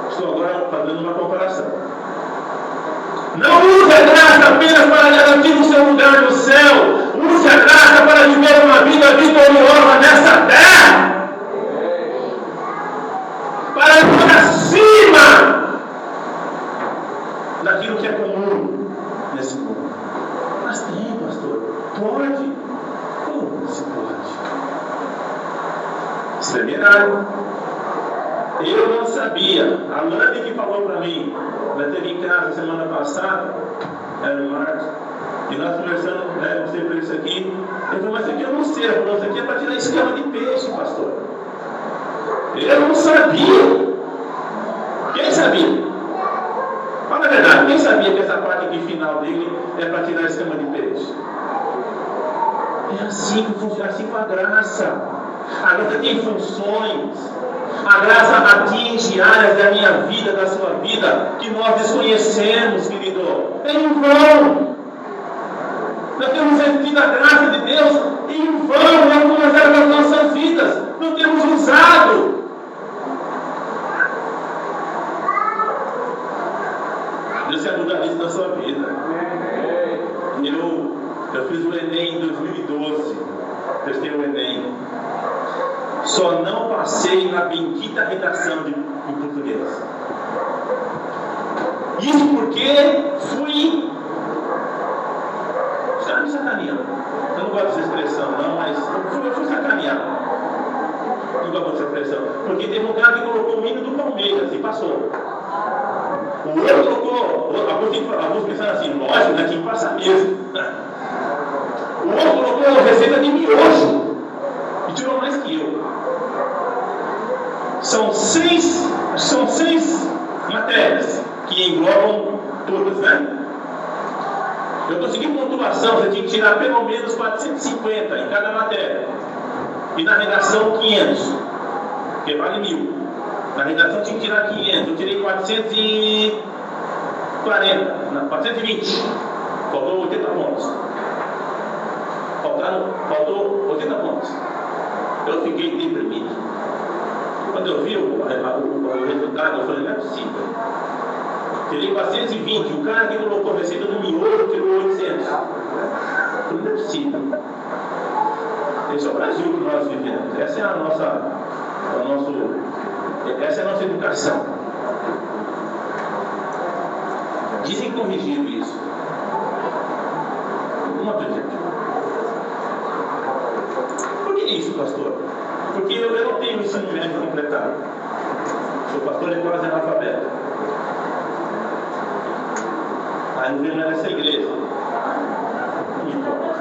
Estou agora fazendo uma comparação. Não use a graça apenas para garantir o seu lugar no céu. Use a graça para viver uma vida vitoriosa nessa terra. Para ir acima daquilo que é comum nesse mundo. Mas tem, pastor. Pode. Como se pode? Escrever água. Eu não sabia. A Lani que falou para mim, ela esteve em casa semana passada, era em março, e nós conversando, né, você por isso aqui. Eu falei, mas isso aqui eu não sei. Ela falou, isso aqui é para tirar escama de peixe, pastor. Eu não sabia. Quem sabia? Fala a verdade, quem sabia que essa parte aqui final dele é para tirar a escama de peixe? É assim que funciona, assim com a graça. A graça tem funções. A graça atinge áreas da minha vida, da sua vida, que nós desconhecemos, querido. É em vão. Nós temos recebido a graça de Deus em vão em algumas áreas das nossas vidas. Não temos usado. Só não passei na bendita redação em português. Isso porque fui... Já me sacaneando. Eu não gosto dessa expressão, não, mas eu fui sacaneado. Não gosto dessa expressão. Porque teve um cara que colocou o hino do Palmeiras e passou. O outro colocou... Alguns pensaram assim, lógico, né? Tinha que passar mesmo. O outro colocou a receita de miojo e tirou mais que eu. São seis matérias que englobam todas, né? Eu consegui pontuação, você tinha que tirar pelo menos 450 em cada matéria. E na redação 500, que vale 1000. Na redação tinha que tirar 500, eu tirei 420. Faltou 80 pontos. Faltou 80 pontos. Eu fiquei deprimido. Quando eu vi o resultado, eu falei, não é possível. Tirei 420, o cara que colocou a receita do miolo tirou 800. Eu falei, não é possível. Esse é o Brasil que nós vivemos. Essa é a nossa educação. Dizem que corrigiram isso. Não acredito. Por que isso, pastor? Porque eu não tenho ensino médio completado. Sou pastor e quase analfabeto. Aí não venho nessa igreja. Não importa.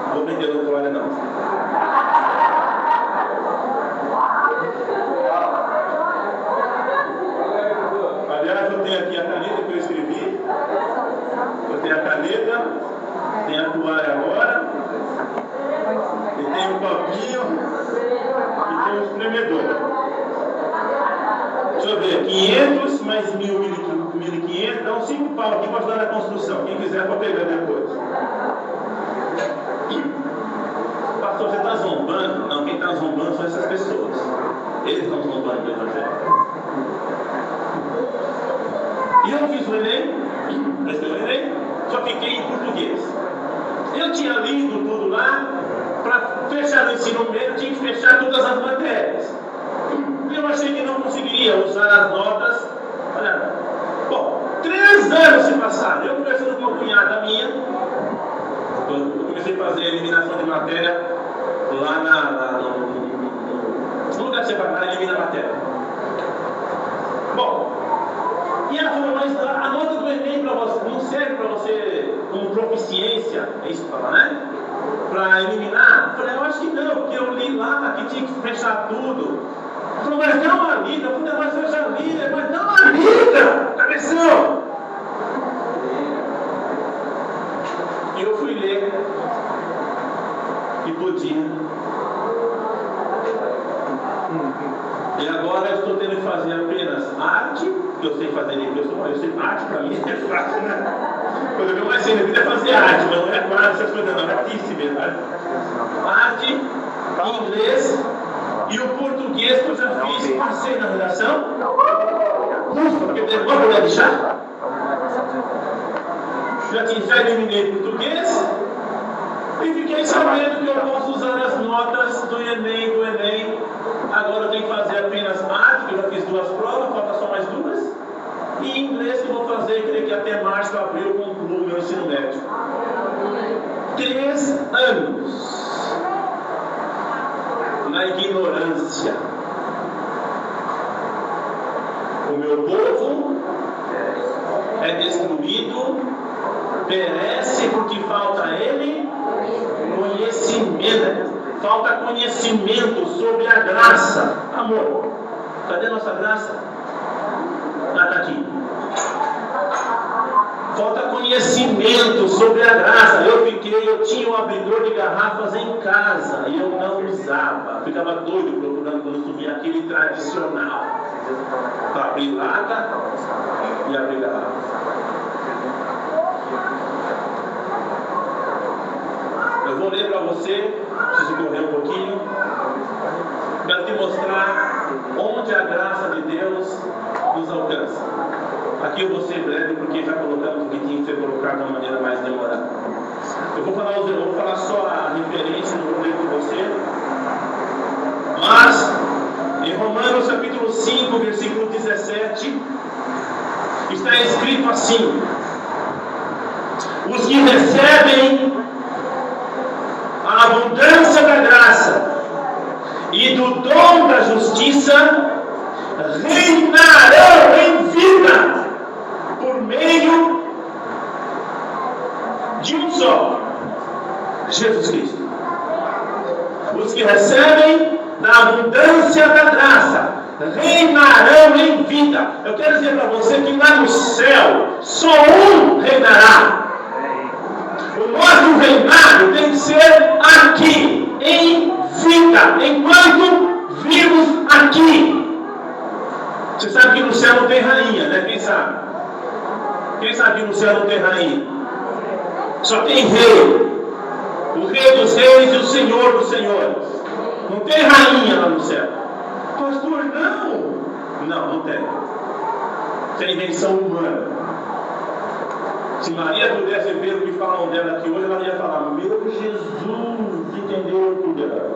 Não vou vender doutorado, não. Aliás, eu tenho aqui a caneta que eu escrevi. Eu tenho a caneta, tenho a toalha agora, e tenho um copinho, e tenho um espremedor. Deixa eu ver, 500 mais 1.500, dá uns 5 pau aqui para ajudar na construção. Quem quiser pode pegar depois. Pastor, você está zombando? Não, quem está zombando são essas pessoas. Eles estão zombando do Evangelho. E eu fiz o Enem, prestei o Enem, só fiquei em português. Eu tinha lido tudo lá, para fechar o ensino médio, tinha que fechar todas as matérias. Eu achei que não conseguiria usar as notas. Olha, bom, 3 anos se passaram. Eu conversando com uma cunhada minha, eu comecei a fazer a eliminação de matéria lá no lugar separado, elimina a matéria. Bom, e ela falou, mas a nota do Enem para você não serve para você como proficiência, é isso que fala, né? Para eliminar? Eu falei, eu acho que não, porque eu li lá que tinha que fechar tudo. Ela falou, mas dá uma lida. Eu falei, mas eu já li, mas dá uma lida, cabeção. E eu fui ler e podia. E agora eu estou tendo que fazer apenas arte, que eu sei fazer eu sei arte para mim é fácil, né? Quando eu mais sei na vida é fazer arte, mas não é quase essas coisas não, é artista mesmo, né? Arte, inglês e o português que eu já fiz, passei na redação. Ufa, porque demora para deixar. Já eliminei português e fiquei sabendo que eu posso usar as notas do Enem. Agora eu tenho que fazer apenas arte, que eu já fiz 2 provas, falta só mais 2. E inglês que eu vou fazer, creio que até março, abril, eu concluo o meu ensino médio. 3 anos na ignorância. O meu povo é destruído, perece porque falta a ele conhecimento. Falta conhecimento sobre a graça. Amor, cadê a nossa graça? Ah, está aqui. Falta conhecimento sobre a graça. Eu tinha um abridor de garrafas em casa e eu não usava. Ficava doido procurando quando subia aquele tradicional para abrir lata e abrir garrafa. Eu vou ler para você, preciso correr um pouquinho, para te mostrar onde a graça de Deus nos alcança. Aqui eu vou ser breve porque já colocamos o que tinha que ser colocado de uma maneira mais demorada. está escrito assim: os que recebem a abundância da graça e do dom da justiça reinarão em vida por meio de um só, Jesus Cristo. Os que recebem da abundância da graça reinarão em vida. Eu quero dizer para você que lá no céu só um reinará. O nosso reinado tem que ser aqui, em vida, enquanto vivos aqui. Você sabe que no céu não tem rainha, né? Quem sabe? Quem sabe que no céu não tem rainha? Só tem rei. O rei dos reis e o senhor dos senhores. Não tem rainha lá no céu. Pastor, não. Não tem. Isso é invenção humana. Se Maria pudesse ver o que falam dela aqui hoje, ela ia falar: meu Jesus, entendeu tudo dela.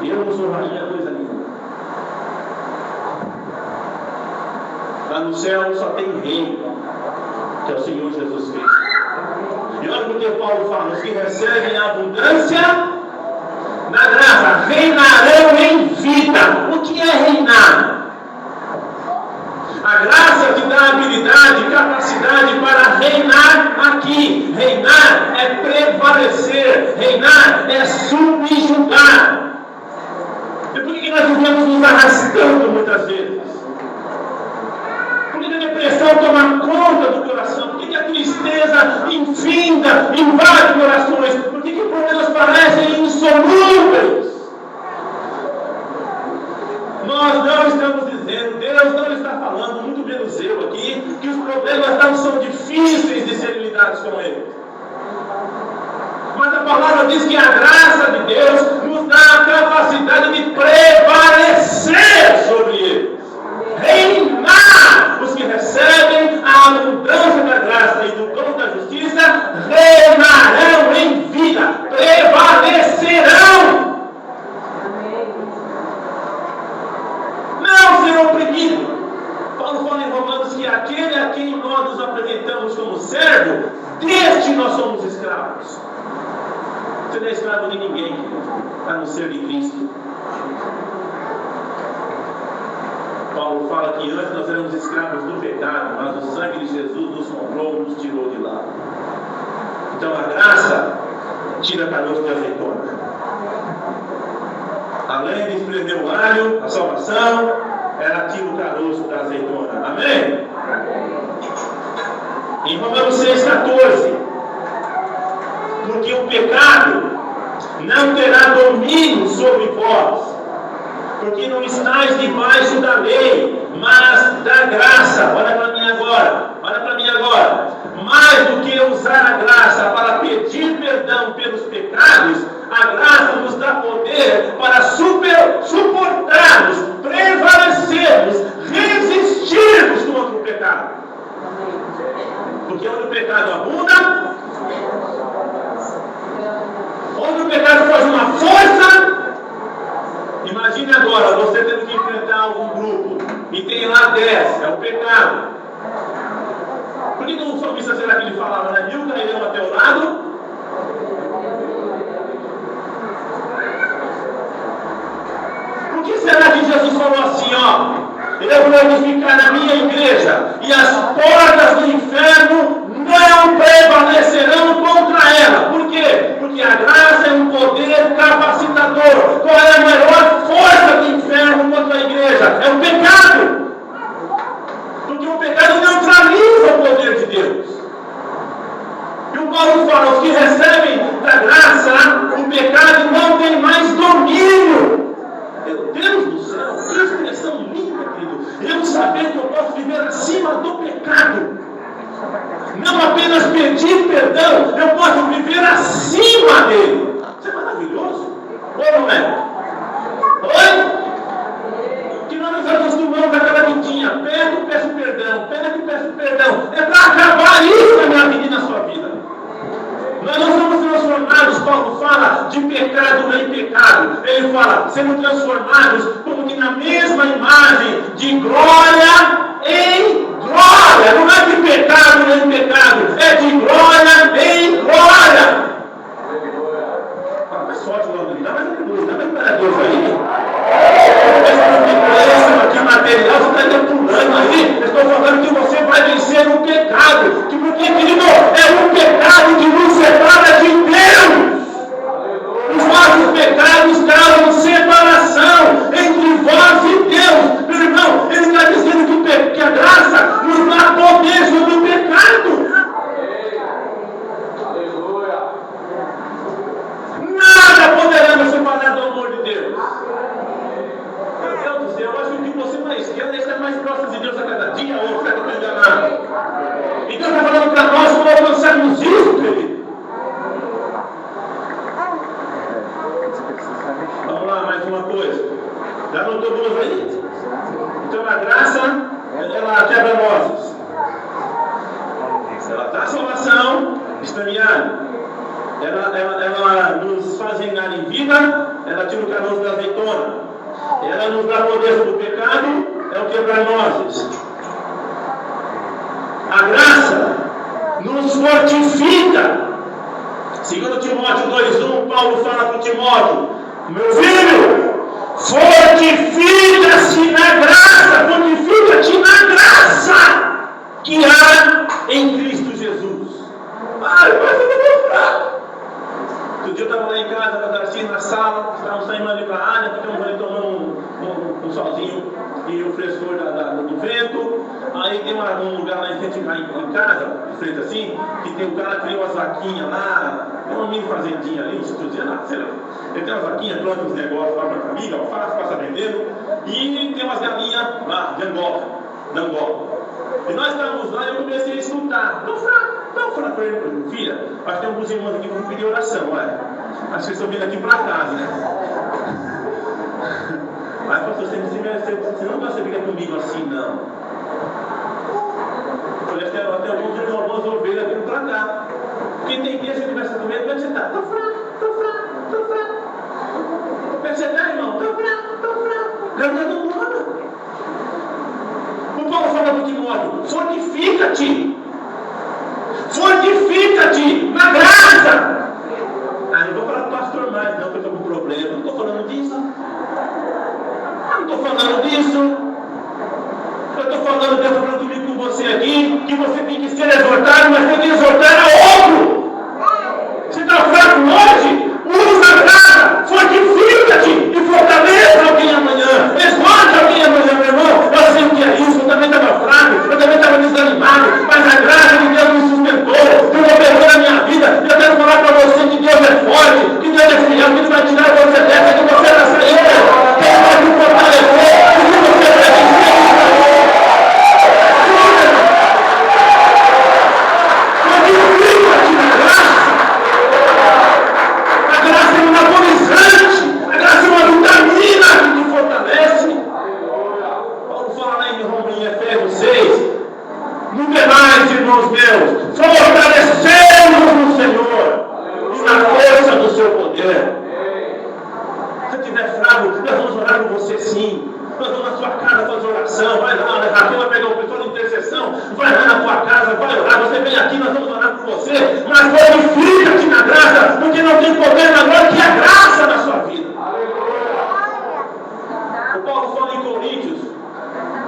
Eu não sou rainha coisa nenhuma. Lá no céu só tem rei, que é o Senhor Jesus Cristo. E olha o que Paulo fala: os que recebem a abundância na graça reinarão em vida. O que é reinar? A graça te dá habilidade, capacidade para reinar aqui. Reinar é prevalecer. Reinar é subjugar. E por que nós vivemos nos arrastando muitas vezes? Por que a depressão toma conta do coração? Por que a tristeza infinda invade corações? Por que problemas parecem insolúveis? Nós não estamos dizendo, Deus não está falando, muito menos eu aqui, que os problemas não são difíceis de serem lidados com eles. Mas a palavra diz que a graça de Deus nos dá a capacidade de prevalecer sobre eles. Reinar. Os que recebem a abundância da graça e do dom da justiça reinarão em vida, prevalecerão. Não serão oprimidos. Paulo fala em Romanos que aquele a quem nós nos apresentamos como servo, deste nós somos escravos. Você não é escravo de ninguém, a não ser de Cristo. Paulo fala que antes nós éramos escravos do pecado, mas o sangue de Jesus nos comprou, nos tirou de lá. Então a graça tira caroço de azeitona. Além de espremer o alho, a salvação, ela tira o caroço da azeitona. Amém? Em Romanos 6,14: porque o pecado não terá domínio sobre vós, porque não estáis debaixo da lei, mas da graça. Olha para mim agora, olha para mim agora. Mais do que usar a graça para pedir perdão pelos pecados, a graça nos dá poder para suportarmos, prevalecermos, resistirmos contra o pecado. Porque onde o pecado abunda, onde o pecado faz uma força. Imagine agora, você tendo que enfrentar algum grupo e tem lá 10, é o pecado. Por que o salmista, será que ele falava, né? 1000 cairão a teu lado? Por que será que Jesus falou assim, ó? Eu vou edificar a minha igreja e as portas do inferno não prevalecerão contra ela. Por quê? Porque a graça é um poder capacitador. Qual é a maior força do inferno contra a igreja? É o pecado. Porque o pecado neutraliza o poder de Deus. E o Paulo fala: os que recebem da graça, o pecado não tem mais domínio. Meu Deus do céu, que expressão linda, querido. Eu saber que eu posso viver acima do pecado. Não apenas pedir perdão, eu posso viver acima dele. Isso é maravilhoso. Ou não é? Oi? Que nós nos acostumamos àquela vidinha: peço, peço perdão, peço, peço perdão. É para acabar isso na minha vida e na sua vida. Nós não somos transformados, Paulo fala, de pecado em pecado. Ele fala, sendo transformados como que na mesma imagem, de glória em glória. glória. Não é de pecado em pecado, é de glória em glória. Mais forte o nome, dá mais aleluia, dá mais para Deus aí. Esse aqui material, você está depurando aí. Eu estou falando que você vai vencer o pecado. Que porque, querido, é o pecado que nos separa de Deus. Os nossos pecados causam separação entre vós e Deus. Meu irmão, ele está dizendo que a graça nos dá poder sobre o pecado. Nada poderá nos separar do amor de Deus. Meu Deus do céu, eu acho que você mais quer estar mais próximo de Deus a cada dia, ou será que eu estou enganado? Então está falando para nós como alcançarmos isso, querido. Vamos lá, mais uma coisa. Já anotou duas aí? Então a graça, ela quebra nozes. Ela dá salvação instantânea. Ela nos faz reinar em vida. Ela tira o caroço da azeitona. Ela nos dá poder sobre o pecado. É o quebrar nozes. A graça nos fortifica. 2 Timóteo 2,1, Paulo fala para o Timóteo: meu filho, fortifica-se na graça, fortifica-te na graça que há em Cristo Jesus. Mas eu não vou fraco. Outro dia eu estava lá em casa, com a Darcy na sala, estávamos saindo ali para a área, ficamos ali tomando um solzinho e o frescor do vento. Aí tem um lugar lá em frente em casa, de frente assim, que tem um cara que tem umas vaquinhas lá, tem uma mini fazendinha ali, uns estudiantes lá, sei lá. Ele tem umas vaquinhas, planta uns negócios lá para a família, alface, passa vendendo, e tem umas galinhas lá, de Angola. E nós estávamos lá e eu comecei a escutar. Não fala para ele, filha, acho que tem alguns irmãos aqui que vão pedir oração, olha. Acho que vocês estão vindo aqui para casa, né? Mas pastor, você não vai ficar comigo assim, não. Eu falei, até algumas ovelhas vindo para cá. Quem tem igreja que começa com medo, como é que você está? Estou fraco. Como é que você está, irmão? Estou fraco. Cantando mundo. O Paulo fala para o Timóteo: fortifica-te na graça. Não vou falar para o pastor mais, não, porque eu estou com problema. Não estou falando disso. Eu estou falando comigo com você aqui, que você tem que ser exortado, mas tem que exortar a outro. Você está fraco hoje? Usa a graça, fortifica-te e fortaleça alguém amanhã. Exorte alguém amanhã, meu irmão. Eu sei o que é isso, eu também estava fraco, eu também estava desanimado, mas a graça de Deus me sustentou, Deus operou na minha vida. Eu quero falar para você que Deus é forte, que Deus é fiel, que Ele vai tirar você dessa, que você vai sair, que Ele vai te fortalecer, que você vai vencer. Fortifica-te na graça. A graça é um anabolizante, a graça é uma vitamina que te fortalece. Paulo fala lá em Efésios 6, no demais, irmãos meus, fortalecemos no Senhor e na força do seu poder. Se estiver fraco, nós vamos orar por você sim. Nós vamos na sua casa fazer oração. Vai lá, Raquel vai pegar o pessoal de intercessão. Vai lá na tua casa, vai orar. Você vem aqui, nós vamos orar por você. Mas fortifica-te na graça, porque não tem poder maior que a graça na sua vida. O Paulo fala em Coríntios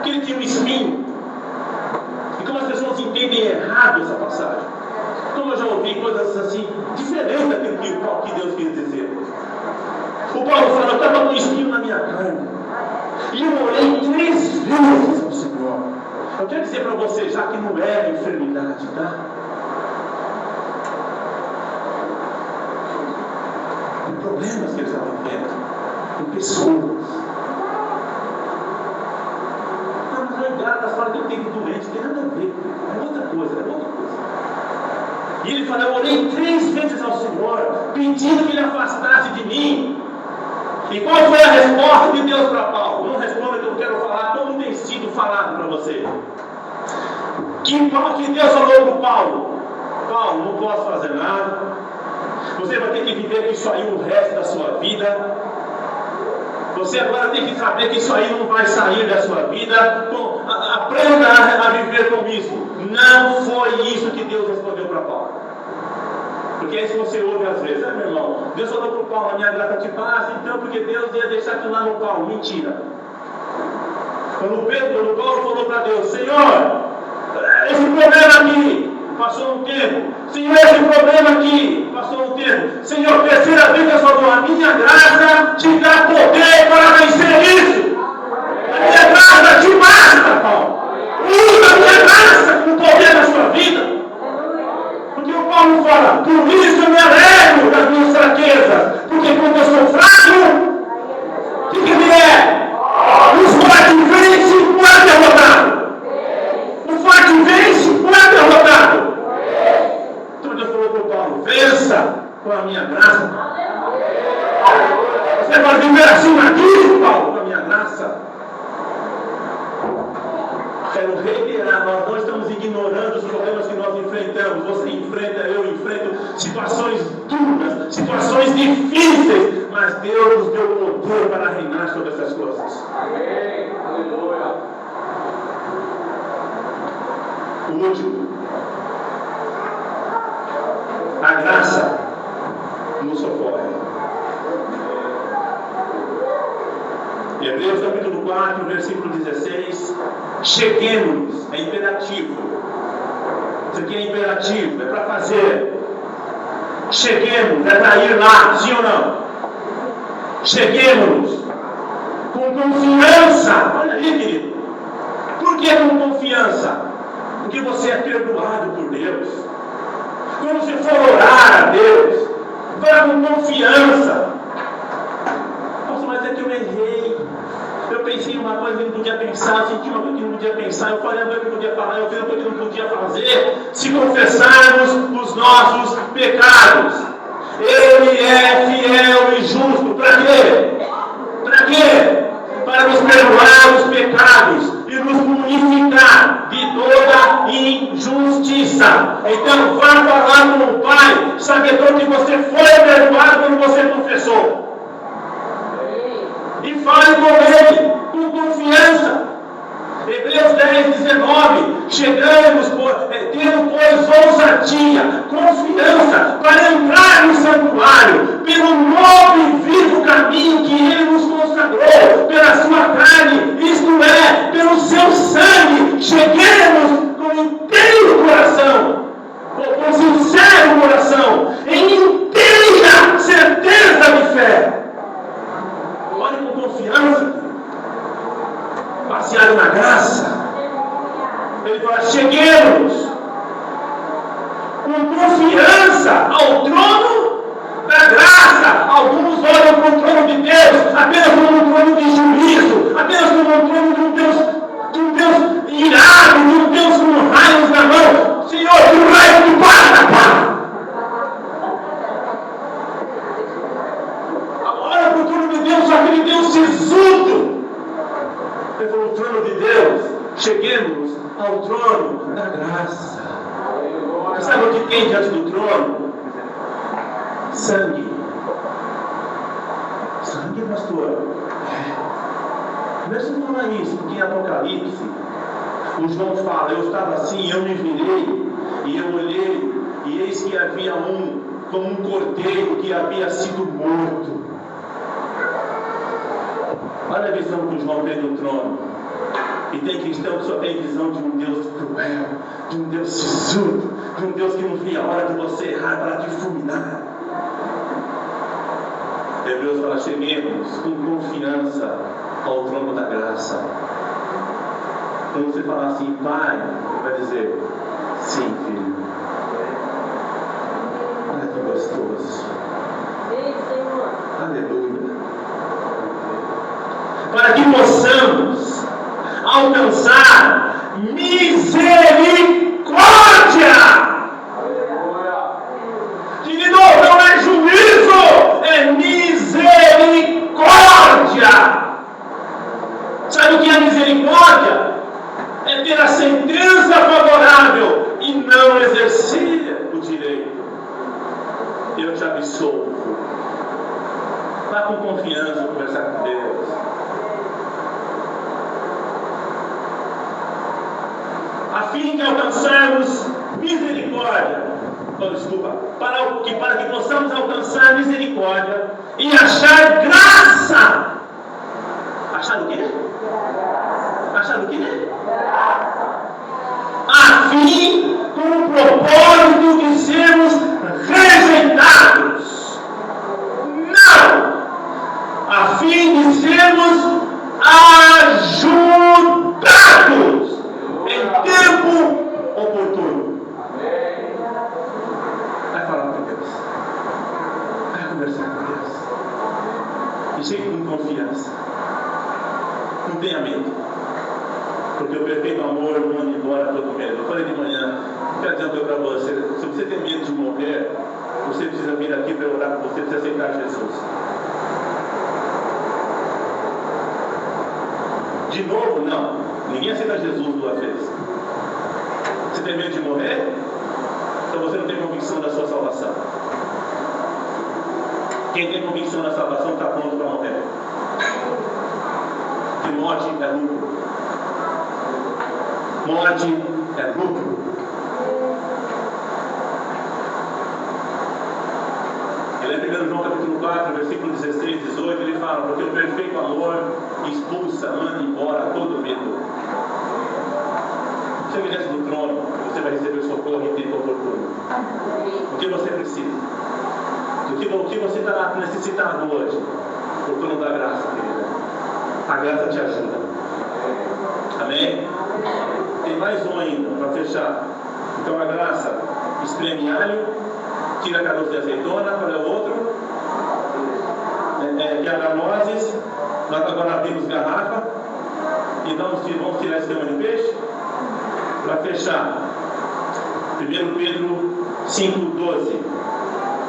que ele tinha um espinho. E como as pessoas entendem errado essa passagem. Como eu já ouvi coisas assim, diferentes daquilo que Deus quis dizer. O Paulo fala: eu estava com um espinho na minha carne. E eu orei 3 vezes ao Senhor. Eu quero dizer para você, já que não é enfermidade, tá? Tem problemas que eles estavam tendo. Tem pessoas. Não é Gálatas fala que eu tenho doente, não tem nada a ver. É outra coisa. E ele fala: eu orei 3 vezes ao Senhor, pedindo que Ele afastasse de mim. E qual foi a resposta de Deus para Paulo? Não responda que eu quero falar como tem sido falado para você. Que Deus falou para o Paulo: Paulo, não posso fazer nada. Você vai ter que viver com isso aí o resto da sua vida. Você agora tem que saber que isso aí não vai sair da sua vida. A aprenda a viver com isso. Não foi isso que Deus respondeu para Paulo. Porque é isso que você ouve às vezes, meu irmão? Deus falou para o Paulo, a minha graça te basta, então porque Deus ia deixar aquilo lá no Paulo. Mentira. Quando Paulo falou para Deus, Senhor, esse problema aqui, passou um tempo. Senhor, esse problema aqui, passou um tempo. Senhor, terceira vez eu falou, a minha graça te dá poder para vencer isso. A minha graça te basta, Paulo. Usa a minha graça com poder na sua vida. Porque o Paulo fala, por isso eu me alegro das minhas fraquezas. Porque quando eu sou fraco, o que ele é? O forte vence, não é derrotado. O forte vence, não é derrotado. Então Deus falou para o Paulo, vença com a minha graça. Você vai viver acima disso, Paulo, com a minha graça. Quero reiterar, nós não estamos ignorando os problemas que nós enfrentamos. Você enfrenta, eu enfrento situações duras, situações difíceis, mas Deus nos deu poder para reinar sobre essas coisas. Amém. Aleluia. O último, a graça nos socorre. Hebreus capítulo 4, versículo 16. Cheguemos, é imperativo. Isso aqui é imperativo, é para fazer. Cheguemos, é para ir lá, sim ou não? Cheguemos com confiança. Olha aí, querido. Por que com confiança? Porque você é perdoado por Deus. Quando você for orar a Deus, vá com confiança. Nossa, mas é que eu errei. Eu pensei em uma coisa que não podia pensar, eu senti uma coisa que não podia pensar, eu falei uma coisa que não podia falar, eu fiz uma coisa que não podia fazer. Se confessarmos os nossos pecados, Ele é fiel e justo. Para quê? Para quê? Para nos perdoar os pecados e nos purificar de toda injustiça. Então vá falar com o Pai, sabedor que você foi perdoado quando você confessou. E fale com Ele, com confiança. Hebreus 10, 19. Chegamos, tendo pois ousadia, confiança, para entrar no santuário, pelo novo e vivo caminho que Ele nos consagrou, pela sua carne, isto é, pelo seu sangue. Cheguemos com inteiro coração, com sincero coração, em inteira certeza de fé. Olhe com confiança, baseado na graça. Ele fala, cheguemos com confiança ao trono da graça. Alguns olham para o trono de Deus apenas como um trono de juízo, apenas como um trono de um Deus irado, de um Deus com raios na mão. Senhor, que o raio que passa, pá! Olha para o trono de Deus, aquele Deus sisudo. Ele falou, o trono de Deus, cheguemos ao trono da graça. Você sabe o que tem diante do trono? Sangue. Sangue, pastor. Deixa eu falar isso, porque em Apocalipse, o João fala, eu estava assim, eu me virei, e eu olhei, e eis que havia como um cordeiro que havia sido morto. Olha a visão que o João tem do trono. E tem cristão que só tem visão de um Deus cruel, de um Deus sisudo, de um Deus que não via a hora de você errar para te fulminar. Hebreus fala, cheguemos com confiança ao trono da graça. Quando você falar assim, Pai, ele vai dizer, sim, filho. Olha que gostoso. Aleluia. Para que possamos alcançar misericórdia. De novo, não é juízo, é misericórdia. Sabe o que é misericórdia? É ter a sentença favorável e não exercer o direito. Eu te absolvo. Vá com confiança conversar com Deus. a fim de alcançarmos misericórdia. Para que possamos alcançar misericórdia e achar graça. Achar o quê? Achar o quê? A fim, com o propósito de sermos rejeitados. Não! A fim de sermos ajudados em tempo oportuno. Vai falar com Deus. Vai conversar com Deus. E chegue com confiança. Não tenha medo. Porque o perfeito amor manda embora todo medo. Eu falei de manhã, quero dizer uma coisa para você. Se você tem medo de morrer, você precisa vir aqui para orar com você, precisa aceitar Jesus. De novo, não. Ninguém aceita Jesus duas vezes. Você tem medo de morrer? Então você não tem convicção da sua salvação. Quem tem convicção da salvação está pronto para morrer. Que morte é lucro. Morte é lucro. Ele é 1 João capítulo 4, versículo 16, 18, ele fala, porque o perfeito amor expulsa, manda embora todo medo. Você me desce do trono, você vai receber socorro em tempo oportuno. O que você precisa? O que você está necessitando hoje? O trono da graça, querida. A graça te ajuda. Amém? Tem mais um ainda, para fechar. Então a graça espreme alho, tira caroço de azeitona, qual é o outro? Quebra nozes. Nós agora abrimos garrafa e vamos tirar esse tema de peixe. Para fechar, 1 Pedro 5,12,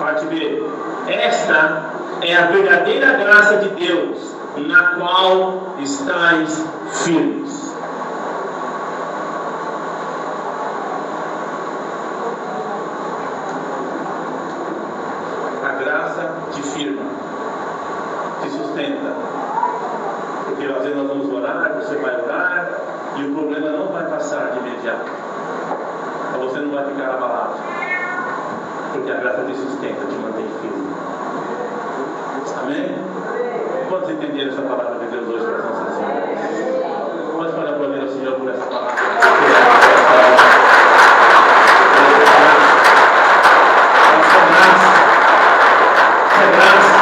parte B. Esta é a verdadeira graça de Deus, na qual estáis firmes. A graça te firma, te sustenta. Porque às vezes nós vamos orar, você vai orar, e o problema não vai passar de imediato. Então você não vai ficar abalado. Porque a graça te sustenta, te mantém firme. Amém? Quantos entenderam essa palavra de Deus hoje para as nossas vidas? Quantos podem aplaudir ao Senhor por essa palavra? Essa graça.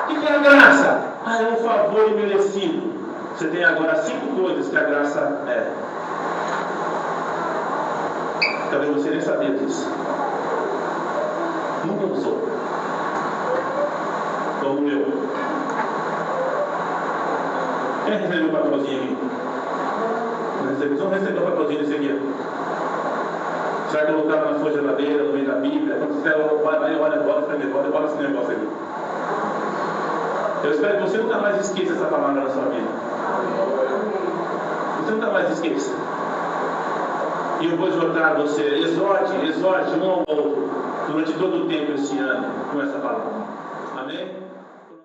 O que é a graça? É um favor imerecido. Você tem agora 5 coisas que a graça é. Talvez você nem sabia disso. Nunca usou. Como eu. Quem recebeu o papelzinho aqui? Não recebeu o papelzinho desse aqui. Você vai colocar na sua geladeira, no meio da Bíblia. Quando você vai, olha, bora esse negócio aqui. Eu espero que você nunca mais esqueça essa palavra na sua vida. Você nunca mais esqueça. E eu vou exortar você, exorte um ao outro durante todo o tempo esse ano com essa palavra. Amém?